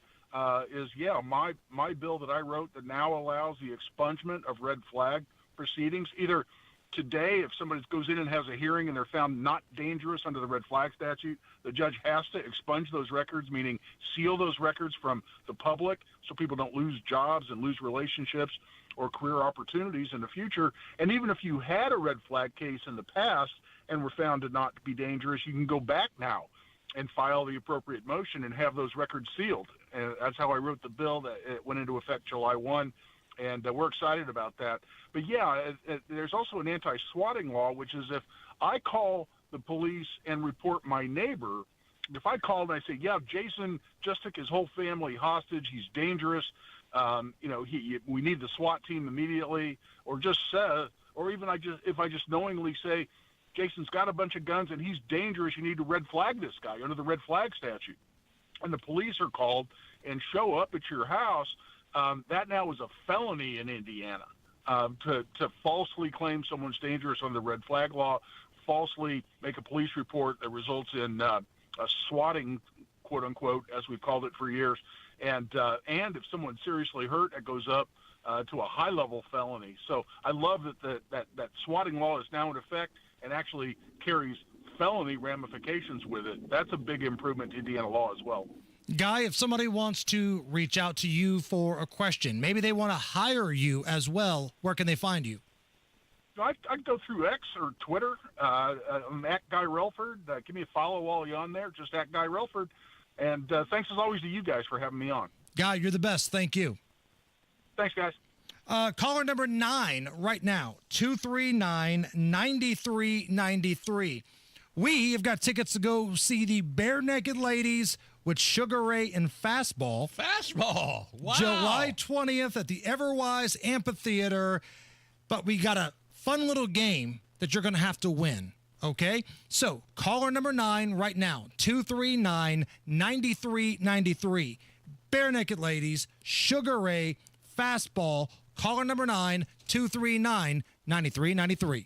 is my bill that I wrote that now allows the expungement of red flag proceedings. Either today, if somebody goes in and has a hearing and they're found not dangerous under the red flag statute, the judge has to expunge those records, meaning seal those records from the public so people don't lose jobs and lose relationships or career opportunities in the future. And even if you had a red flag case in the past and were found to not be dangerous, you can go back now and file the appropriate motion and have those records sealed. And that's how I wrote the bill. That it went into effect July 1. And we're excited about that. But, there's also an anti-swatting law, which is if I call the police and report my neighbor, if I call and I say, Jason just took his whole family hostage, he's dangerous, we need the SWAT team immediately, or even if I just knowingly say, Jason's got a bunch of guns and he's dangerous, you need to red flag this guy under the red flag statute. And the police are called and show up at your house, that now is a felony in Indiana, to falsely claim someone's dangerous under the red flag law, falsely make a police report that results in a swatting, quote unquote, as we've called it for years. And if someone's seriously hurt, it goes up to a high level felony. So I love that swatting law is now in effect and actually carries felony ramifications with it. That's a big improvement to Indiana law as well. Guy, if somebody wants to reach out to you for a question, maybe they want to hire you as well, where can they find you? I go through X or Twitter. I'm at Guy Relford. Give me a follow while you're on there, just at Guy Relford. And thanks as always to you guys for having me on. Guy, you're the best. Thank you. Thanks, guys. Caller number 9 right now, 239-9393. We have got tickets to go see the Bare Naked Ladies with Sugar Ray and Fastball. Fastball. Wow. July 20th at the Everwise Amphitheater. But we got a fun little game that you're going to have to win. Okay? So, caller number 9 right now, 239-9393. Bare Naked Ladies, Sugar Ray, Fastball. Caller number 9, 239-9393.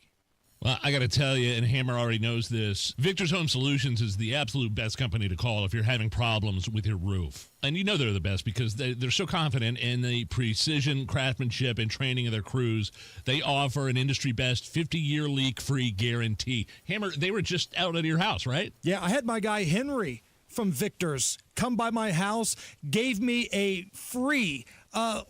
Well, I got to tell you, and Hammer already knows this, Victor's Home Solutions is the absolute best company to call if you're having problems with your roof. And you know they're the best because they're so confident in the precision, craftsmanship, and training of their crews. They offer an industry-best 50-year leak-free guarantee. Hammer, they were just out at your house, right? Yeah, I had my guy Henry from Victor's come by my house, gave me a free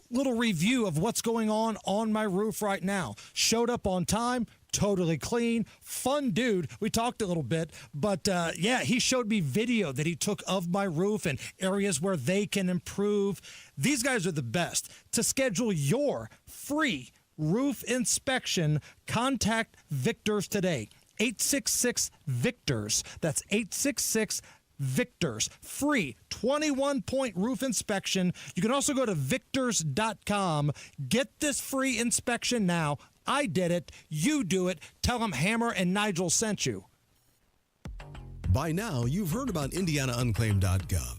little review of what's going on my roof right now. Showed up on time, totally clean, fun dude. We talked a little bit, but he showed me video that he took of my roof and areas where they can improve. These guys are the best. To schedule your free roof inspection, contact Victor's today. 866-VICTORS. That's 866 Victors. Free 21-point roof inspection. You can also go to victors.com. Get this free inspection now. I did it. You do it. Tell them Hammer and Nigel sent you. By now, you've heard about IndianaUnclaimed.gov.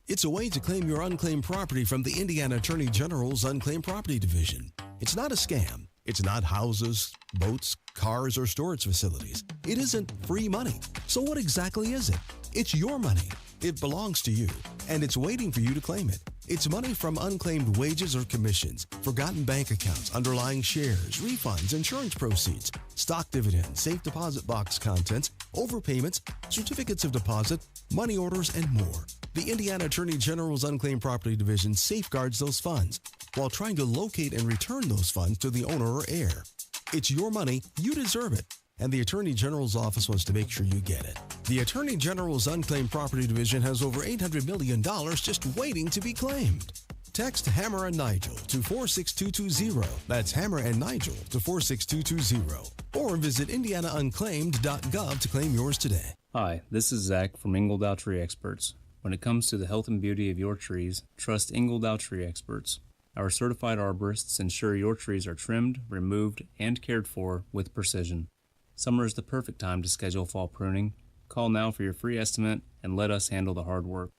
It's a way to claim your unclaimed property from the Indiana Attorney General's Unclaimed Property Division. It's not a scam. It's not houses, boats, cars, or storage facilities. It isn't free money. So what exactly is it? It's your money. It belongs to you, and it's waiting for you to claim it. It's money from unclaimed wages or commissions, forgotten bank accounts, underlying shares, refunds, insurance proceeds, stock dividends, safe deposit box contents, overpayments, certificates of deposit, money orders, and more. The Indiana Attorney General's Unclaimed Property Division safeguards those funds while trying to locate and return those funds to the owner or heir. It's your money, you deserve it, and the Attorney General's office wants to make sure you get it. The Attorney General's Unclaimed Property Division has over $800 million just waiting to be claimed. Text Hammer and Nigel to 46220. That's Hammer and Nigel to 46220. Or visit IndianaUnclaimed.gov to claim yours today. Hi, this is Zach from Ingledow Tree Experts. When it comes to the health and beauty of your trees, trust Ingledow Tree Experts. Our certified arborists ensure your trees are trimmed, removed, and cared for with precision. Summer is the perfect time to schedule fall pruning. Call now for your free estimate and let us handle the hard work.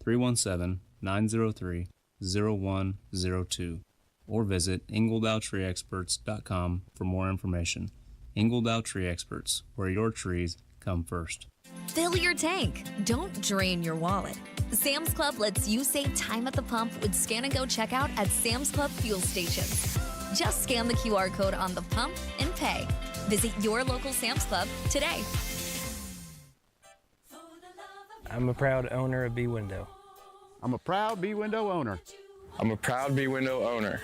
317-903-0102 or visit IngledowTreeExperts.com for more information. Ingledow Tree Experts, where your trees come first. Fill your tank. Don't drain your wallet. Sam's Club lets you save time at the pump with Scan and Go checkout at Sam's Club fuel stations. Just scan the QR code on the pump and pay. Visit your local Sam's Club today. I'm a proud owner of B-Window. I'm a proud B-Window owner. I'm a proud B-Window owner.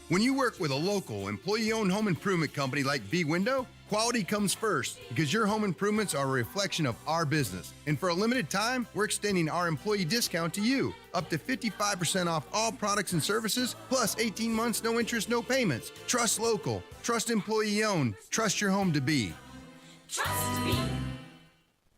When you work with a local, employee-owned home improvement company like B-Window, quality comes first because your home improvements are a reflection of our business. And for a limited time, we're extending our employee discount to you. Up to 55% off all products and services, plus 18 months, no interest, no payments. Trust local. Trust employee-owned. Trust your home to be. Trust me.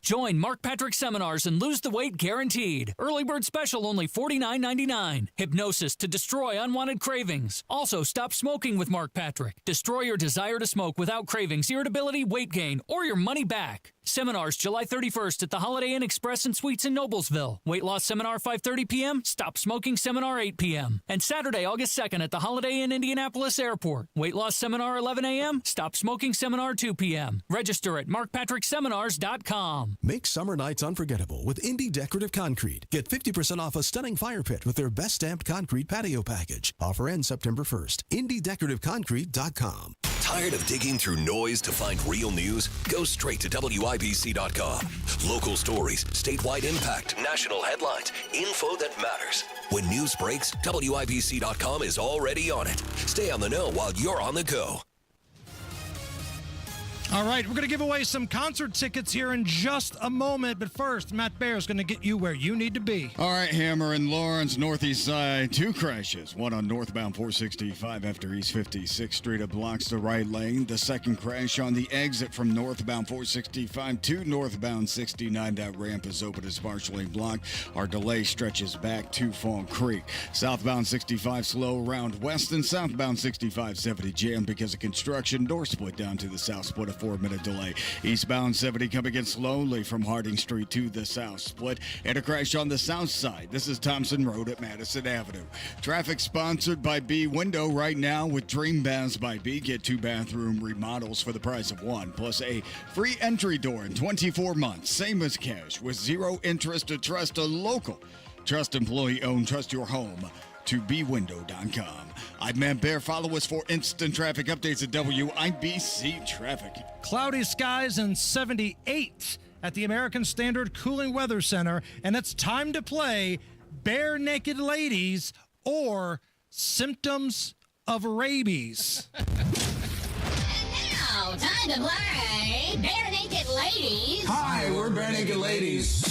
Join Mark Patrick Seminars and lose the weight guaranteed. Early bird special only $49.99. Hypnosis to destroy unwanted cravings. Also, stop smoking with Mark Patrick. Destroy your desire to smoke without cravings, irritability, weight gain, or your money back. Seminars July 31st at the Holiday Inn Express and Suites in Noblesville. Weight loss seminar 5:30 p.m. Stop smoking seminar 8 p.m. And Saturday, August 2nd at the Holiday Inn Indianapolis Airport. Weight loss seminar 11 a.m. Stop smoking seminar 2 p.m. Register at markpatrickseminars.com. Make summer nights unforgettable with Indy Decorative Concrete. Get 50% off a stunning fire pit with their best stamped concrete patio package. Offer ends September 1st. IndyDecorativeConcrete.com. Tired of digging through noise to find real news? Go straight to WIBC.com. Local stories, statewide impact, national headlines, info that matters. When news breaks, WIBC.com is already on it. Stay on the know while you're on the go. All right, we're going to give away some concert tickets here in just a moment. But first, Matt Bear is going to get you where you need to be. All right, Hammer and Lawrence, northeast side, 2 crashes. One on northbound 465 after East 56th Street. It blocks the right lane. The second crash on the exit from northbound 465 to northbound 69. That ramp is open, is partially blocked. Our delay stretches back to Fawn Creek. Southbound 65 slow around west and southbound 65 70 jammed because of construction. Door split down to the south split. 4-minute delay. Eastbound 70 coming in slowly from Harding Street to the south split. And a crash on the south side. This is Thompson Road at Madison Avenue. Traffic sponsored by B Window right now with Dream Baths by B. Get 2 bathroom remodels for the price of 1, plus a free entry door in 24 months. Same as cash with 0 interest to trust a local. Trust employee owned. Trust your home to bwindow.com. I'm Matt Bear. Follow us for instant traffic updates at WIBC Traffic. Cloudy skies and 78 at the American Standard Cooling Weather Center, and it's time to play Bare Naked Ladies or Symptoms of Rabies. Now, time to play Bare Naked Ladies. Hi, we're Bare Naked Ladies.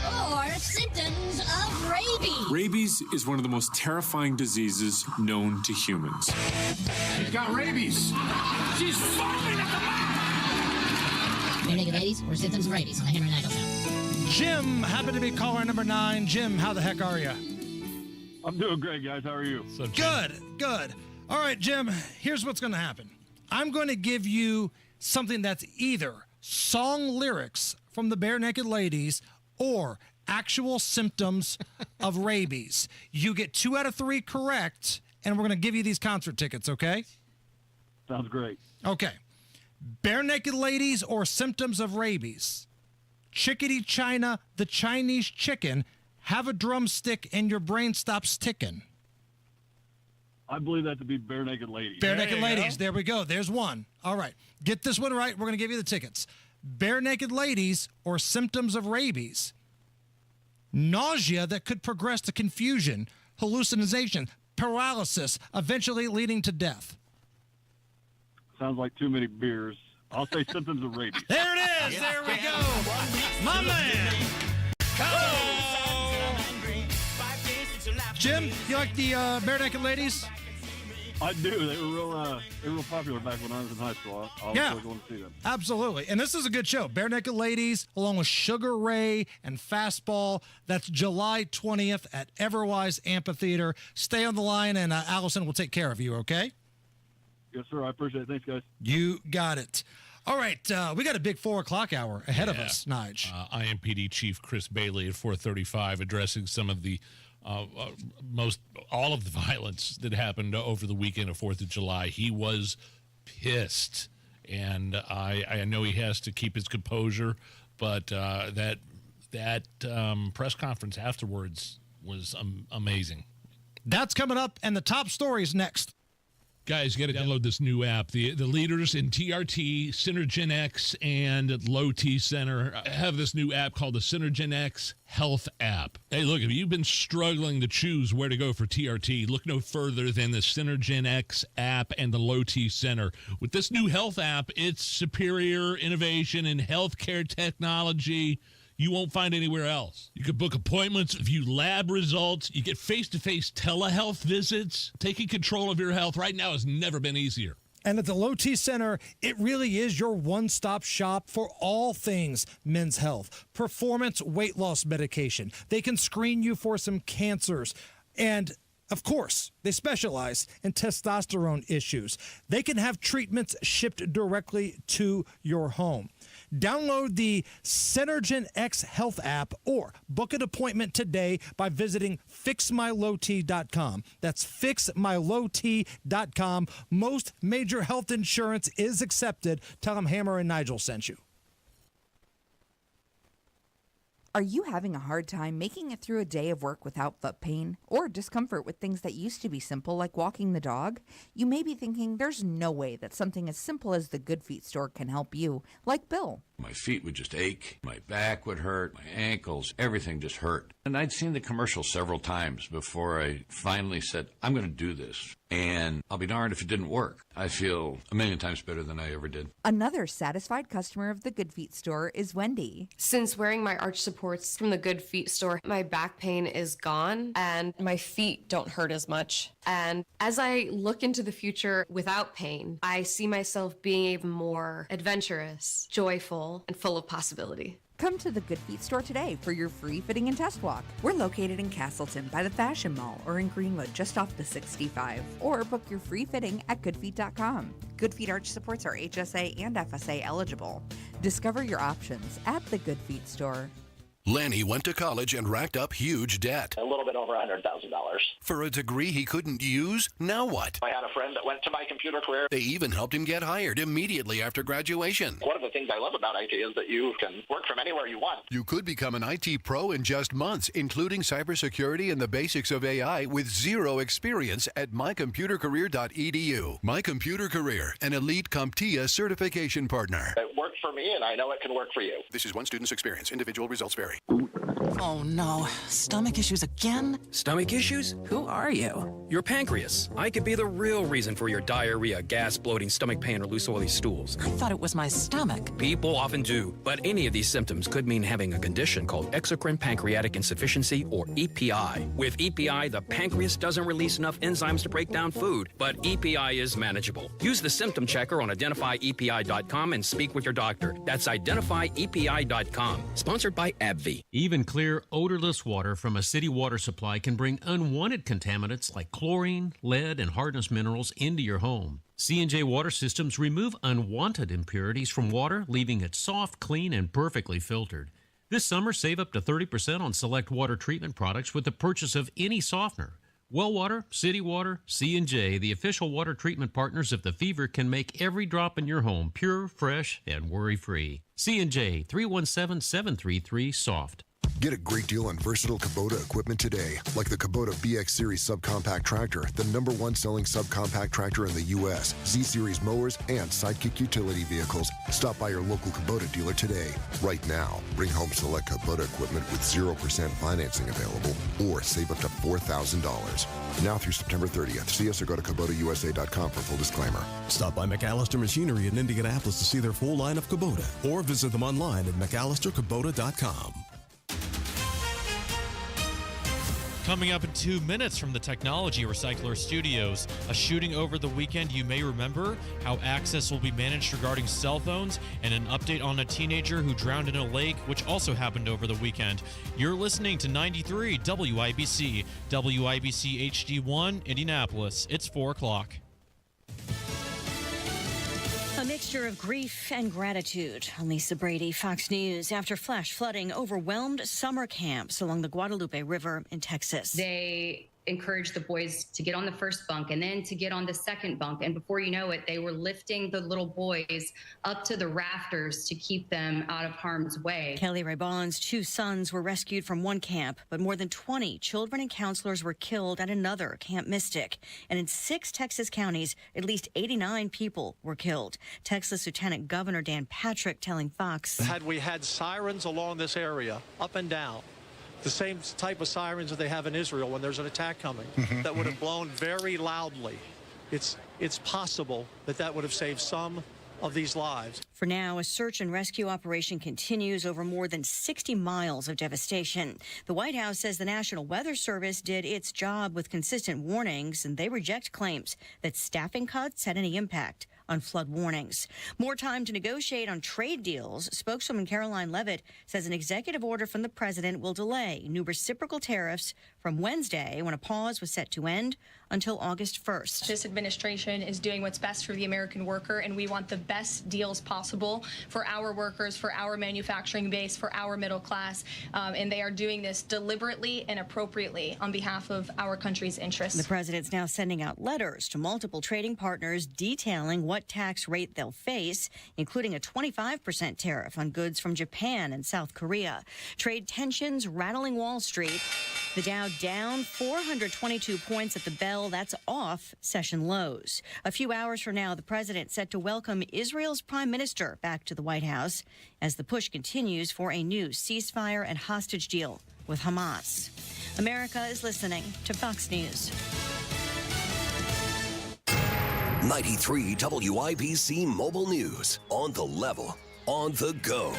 Or Symptoms of Rabies. Rabies is one of the most terrifying diseases known to humans. She's got rabies. She's foaming at the mouth. Bare Naked Ladies or Symptoms of Rabies on the Hammer and Nigel Show. Jim happened to be caller number 9. Jim, how the heck are you? I'm doing great, guys. How are you? Good. All right, Jim, here's what's going to happen. I'm going to give you something that's either song lyrics from the Bare Naked Ladies or actual symptoms of rabies. You get 2 out of 3 correct, and we're going to give you these concert tickets, okay? Sounds great. Okay. Bare Naked Ladies or symptoms of rabies. Chickadee China, the Chinese chicken, have a drumstick and your brain stops ticking. I believe that to be Bare Naked Ladies. Bare Naked Ladies. There we go. There's one. All right. Get this one right. We're going to give you the tickets. Bare Naked Ladies or symptoms of rabies. Nausea that could progress to confusion, hallucination, paralysis, eventually leading to death. Sounds like too many beers. I'll say symptoms of rabies. There it is. There we go. My man. Jim, you like the Bare Naked Ladies? I do. They were real popular back when I was in high school. I was always going to see them. Absolutely. And this is a good show. Bare Naked Ladies, along with Sugar Ray and Fastball. That's July 20th at Everwise Amphitheater. Stay on the line, and Allison will take care of you, okay? Yes, sir. I appreciate it. Thanks, guys. You got it. All right. We got a big 4 o'clock hour ahead of us, Nige. IMPD Chief Chris Bailey at 4:35 addressing some of the all of the violence that happened over the weekend of 4th of July. He was pissed, and I know he has to keep his composure, but that press conference afterwards was amazing. That's coming up, and the top stories next. Guys, you got to download this new app. The leaders in TRT, Synergen X, and Low T Center have this new app called the Synergen X Health App. Hey, look, if you've been struggling to choose where to go for TRT, look no further than the Synergen X app and the Low T Center. With this new health app, it's superior innovation in healthcare technology you won't find anywhere else. You can book appointments, view lab results, you get face-to-face telehealth visits. Taking control of your health right now has never been easier. And at the Low T Center, it really is your one-stop shop for all things men's health. Performance weight loss medication. They can screen you for some cancers. And of course, they specialize in testosterone issues. They can have treatments shipped directly to your home. Download the Synergen X Health app or book an appointment today by visiting fixmylowt.com. That's fixmylowt.com. Most major health insurance is accepted. Tell them Hammer and Nigel sent you. Are you having a hard time making it through a day of work without foot pain or discomfort with things that used to be simple like walking the dog? You may be thinking there's no way that something as simple as the Good Feet store can help you, like Bill. My feet would just ache, my back would hurt, my ankles, everything just hurt. And I'd seen the commercial several times before I finally said, I'm going to do this. And I'll be darned if it didn't work. I feel a million times better than I ever did. Another satisfied customer of the Good Feet store is Wendy. Since wearing my arch supports from the Good Feet store, my back pain is gone and my feet don't hurt as much. And as I look into the future without pain, I see myself being even more adventurous, joyful, and full of possibility. Come to the Good Feet store today for your free fitting and test walk. We're located in Castleton by the Fashion Mall or in Greenwood just off the 65. Or book your free fitting at goodfeet.com. Good Feet arch supports are HSA and FSA eligible. Discover your options at the Good Feet store. Lanny went to college and racked up huge debt. A little bit over $100,000. For a degree he couldn't use? Now what? I had a friend that went to My Computer Career. They even helped him get hired immediately after graduation. One of the things I love about IT is that you can work from anywhere you want. You could become an IT pro in just months, including cybersecurity and the basics of AI with zero experience at mycomputercareer.edu. My Computer Career, an elite CompTIA certification partner. It worked for me, and I know it can work for you. This is one student's experience. Individual results vary. Oh no, stomach issues again? Stomach issues? Who are you? Your pancreas. I could be the real reason for your diarrhea, gas, bloating, stomach pain, or loose oily stools. I thought it was my stomach. People often do, but any of these symptoms could mean having a condition called exocrine pancreatic insufficiency, or EPI. With EPI, the pancreas doesn't release enough enzymes to break down food, but EPI is manageable. Use the symptom checker on identifyepi.com and speak with your doctor. That's identifyepi.com. Sponsored by AbbVie. Even clear, odorless water from a city water supply can bring unwanted contaminants like chlorine, lead, and hardness minerals into your home. C&J Water Systems remove unwanted impurities from water, leaving it soft, clean, and perfectly filtered. This summer, save up to 30% on select water treatment products with the purchase of any softener. Well Water, City Water, C&J, the official water treatment partners of the Fever, can make every drop in your home pure, fresh, and worry-free. C&J, 317-733-SOFT. Get a great deal on versatile Kubota equipment today, like the Kubota BX Series subcompact tractor, the #1 selling subcompact tractor in the U.S., Z-Series mowers, and Sidekick utility vehicles. Stop by your local Kubota dealer today. Right now, bring home select Kubota equipment with 0% financing available, or save up to $4,000. Now through September 30th. See us or go to KubotaUSA.com for full disclaimer. Stop by McAllister Machinery in Indianapolis to see their full line of Kubota, or visit them online at McAllisterKubota.com. Coming up in 2 minutes from the Technology Recycler Studios, a shooting over the weekend you may remember, how access will be managed regarding cell phones, and an update on a teenager who drowned in a lake, which also happened over the weekend. You're listening to 93 WIBC, WIBC HD1, Indianapolis. It's 4 o'clock. A mixture of grief and gratitude. Lisa Brady, Fox News, after flash flooding overwhelmed summer camps along the Guadalupe River in Texas. They encouraged the boys to get on the first bunk and then to get on the second bunk. And before you know it, they were lifting the little boys up to the rafters to keep them out of harm's way. Kelly Ray Bond's 2 sons were rescued from one camp, but more than 20 children and counselors were killed at another, Camp Mystic. And in 6 Texas counties, at least 89 people were killed. Texas Lieutenant Governor Dan Patrick telling Fox. Had we had sirens along this area, up and down, the same type of sirens that they have in Israel when there's an attack coming, that would have blown very loudly, it's possible that would have saved some of these lives. For now, a search and rescue operation continues over more than 60 miles of devastation. The White House says the National Weather Service did its job with consistent warnings, and they reject claims that staffing cuts had any impact on flood warnings. More time to negotiate on trade deals. Spokeswoman Caroline Leavitt says an executive order from the president will delay new reciprocal tariffs from Wednesday, when a pause was set to end, until August 1st. This administration is doing what's best for the American worker, and we want the best deals possible for our workers, for our manufacturing base, for our middle class, and they are doing this deliberately and appropriately on behalf of our country's interests. The president's now sending out letters to multiple trading partners detailing what tax rate they'll face, including a 25% tariff on goods from Japan and South Korea. Trade tensions rattling Wall Street. The Dow down 422 points at the bell. That's off session lows. A few hours from now, the president set to welcome Israel's prime minister back to the White House as the push continues for a new ceasefire and hostage deal with Hamas. America is listening to Fox News. 93 WIBC Mobile News. On the level, on the go.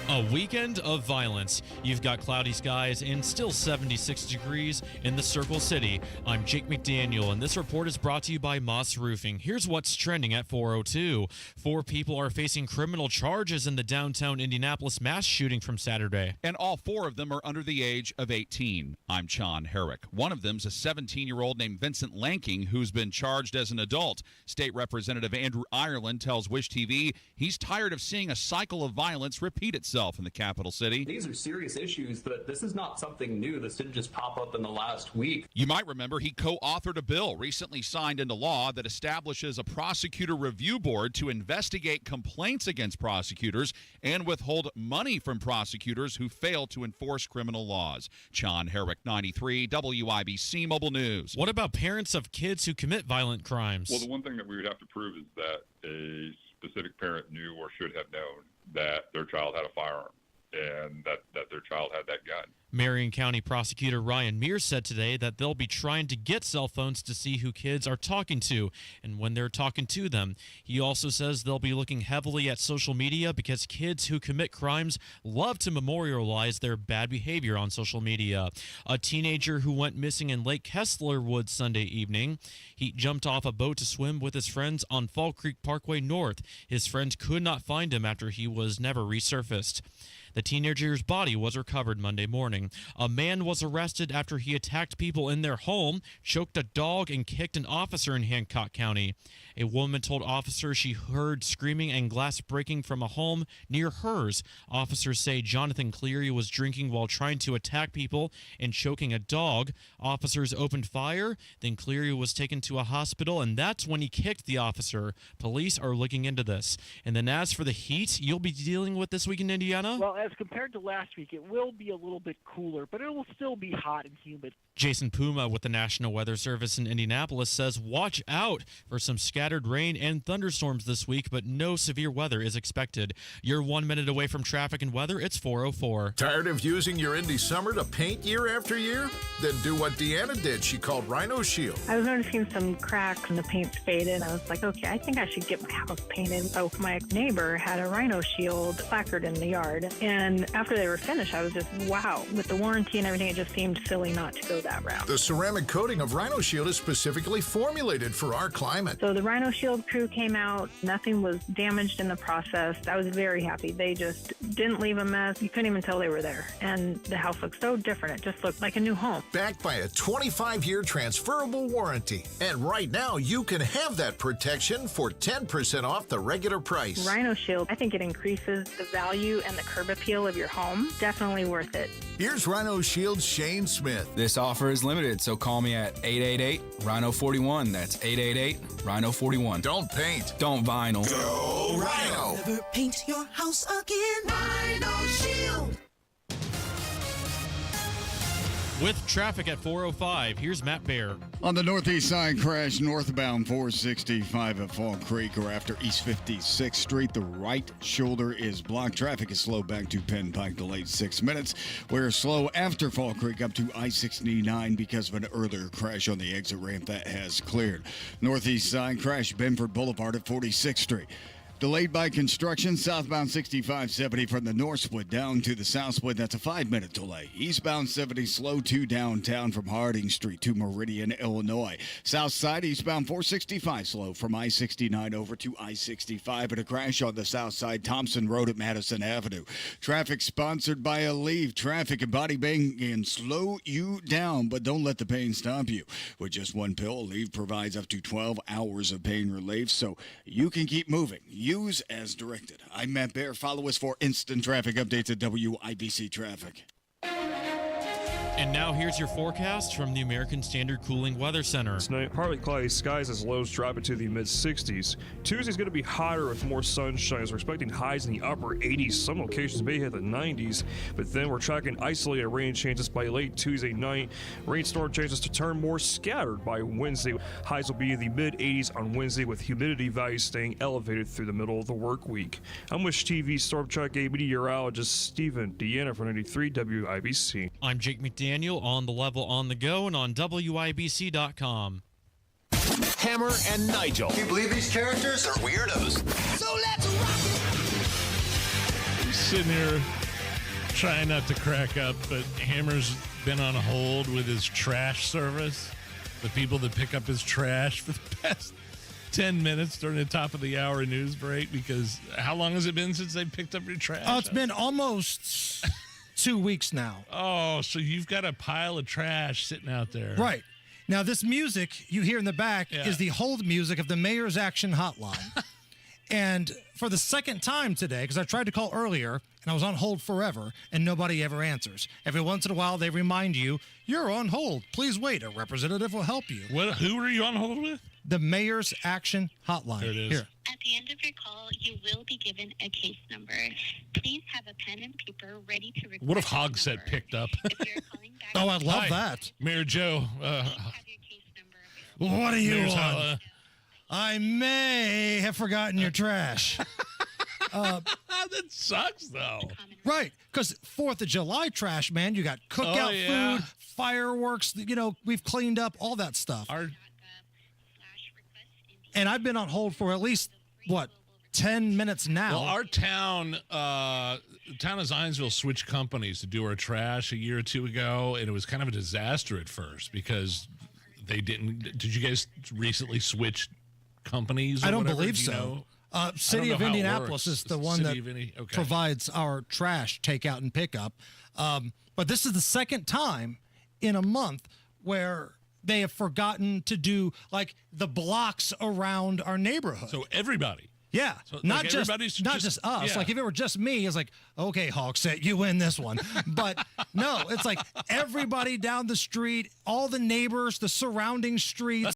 A weekend of violence. You've got cloudy skies and still 76 degrees in the Circle City. I'm Jake McDaniel, and this report is brought to you by Moss Roofing. Here's what's trending at 4:02. 4 people are facing criminal charges in the downtown Indianapolis mass shooting from Saturday. And all 4 of them are under the age of 18. I'm John Herrick. One of them's a 17-year-old named Vincent Lanking, who's been charged as an adult. State Representative Andrew Ireland tells Wish TV he's tired of seeing a cycle of violence repeat itself in the capital city. These are serious issues, but this is not something new. This didn't just pop up in the last week. You might remember he co-authored a bill recently signed into law that establishes a prosecutor review board to investigate complaints against prosecutors and withhold money from prosecutors who fail to enforce criminal laws. John Herrick, 93 WIBC Mobile News. What about parents of kids who commit violent crimes? Well, the one thing that we would have to prove is that a specific parent knew or should have known that their child had a firearm and that their child had that gun. Marion County Prosecutor Ryan Mears said today that they'll be trying to get cell phones to see who kids are talking to and when they're talking to them. He also says they'll be looking heavily at social media because kids who commit crimes love to memorialize their bad behavior on social media. A teenager who went missing in Lake Kessler Woods Sunday evening. He jumped off a boat to swim with his friends on Fall Creek Parkway North. His friends could not find him after he was never resurfaced. The teenager's body was recovered Monday morning. A man was arrested after he attacked people in their home, choked a dog, and kicked an officer in Hancock County. A woman told officers she heard screaming and glass breaking from a home near hers. Officers say Jonathan Cleary was drinking while trying to attack people and choking a dog. Officers opened fire. Then Cleary was taken to a hospital, and that's when he kicked the officer. Police are looking into this. And then as for the heat you'll be dealing with this week in Indiana? Well, as compared to last week, it will be a little bit cooler, but it will still be hot and humid. Jason Puma with the National Weather Service in Indianapolis says watch out for some scattered rain and thunderstorms this week, but no severe weather is expected. You're 1 minute away from traffic and weather. It's 4:04. Tired of using your Indy summer to paint year after year? Then do what Deanna did. She called Rhino Shield. I was noticing some cracks and the paint's faded. I was like, okay, I think I should get my house painted. So my neighbor had a Rhino Shield placard in the yard. And after they were finished, I was just, wow. With the warranty and everything, it just seemed silly not to go that route. The ceramic coating of Rhino Shield is specifically formulated for our climate. So the Rhino Shield crew came out. Nothing was damaged in the process. I was very happy. They just didn't leave a mess. You couldn't even tell they were there. And the house looked so different. It just looked like a new home. Backed by a 25-year transferable warranty. And right now, you can have that protection for 10% off the regular price. Rhino Shield, I think it increases the value and the curb appeal of your home. Definitely worth it. Here's Rhino Shield's Shane Smith. This offer is limited, so call me at 888-RHINO-41. That's 888-RHINO-41. Don't paint. Don't vinyl. Go Rhino. Never paint your house again. Rhino Shield. With traffic at 4:05, here's Matt Baer. On the northeast side, crash northbound 465 at Fall Creek or after East 56th Street. The right shoulder is blocked. Traffic is slow back to Penn Pike, delayed 6 minutes. We're slow after Fall Creek up to I-69 because of an earlier crash on the exit ramp that has cleared. Northeast side, crash Benford Boulevard at 46th Street. Delayed by construction, southbound 6570 from the north split down to the south split. That's a 5-minute delay. Eastbound 70 slow to downtown from Harding Street to Meridian, Illinois. South side, eastbound 465 slow from I-69 over to I-65. And a crash on the south side, Thompson Road at Madison Avenue. Traffic sponsored by Aleve. Traffic and body bang can slow you down, but don't let the pain stop you. With just one pill, Aleve provides up to 12 hours of pain relief so you can keep moving. Use as directed. I'm Matt Baer. Follow us for instant traffic updates at WIBC Traffic. And now here's your forecast from the American Standard Cooling Weather Center. Tonight, partly cloudy skies as lows drop into the mid-60s. Tuesday's going to be hotter with more sunshine. We're expecting highs in the upper 80s. Some locations may hit the 90s, but then we're tracking isolated rain chances by late Tuesday night. Rainstorm chances to turn more scattered by Wednesday. Highs will be in the mid-80s on Wednesday with humidity values staying elevated through the middle of the work week. I'm Wish TV Storm Track 8 meteorologist Stephen Deanna for 93 WIBC. I'm Jake McDaniel on the level on the go and on WIBC.com. Hammer and Nigel. Can you believe these characters are weirdos? So let's rock it. He's sitting here trying not to crack up, but Hammer's been on hold with his trash service. The people that pick up his trash for the past 10 minutes during the top of the hour news break, because how long has it been since they picked up your trash? Oh, it's been almost 2 weeks now. Oh, so you've got a pile of trash sitting out there. Right. Now, this music you hear in the back is the hold music of the Mayor's Action Hotline. And for the second time today, because I tried to call earlier, and I was on hold forever, and nobody ever answers. Every once in a while, they remind you, you're on hold. Please wait. A representative will help you. Who are you on hold with? The Mayor's Action Hotline. There it is. Here. At the end of your call, you will be given a case number. Please have a pen and paper ready to record. What if Hogsett picked up? Oh, I'd love that. Mayor Joe. What do you Mayor's want? I may have forgotten your trash. That sucks, though. Right, because 4th of July trash, man. You got cookout food, fireworks. You know, we've cleaned up all that stuff. And I've been on hold for at least, 10 minutes now. Well, our town, the town of Zionsville switched companies to do our trash a year or two ago, and it was kind of a disaster at first because they didn't. Did you guys recently switch companies? I don't believe so. City of Indianapolis is the one that provides our trash takeout and pickup. But this is the second time in a month where they have forgotten to do like the blocks around our neighborhood. So everybody. Yeah, So, not like, just us. Yeah. Like if it were just me, it's like, okay, Hogsett, you win this one. But no, it's like everybody down the street, all the neighbors, the surrounding streets.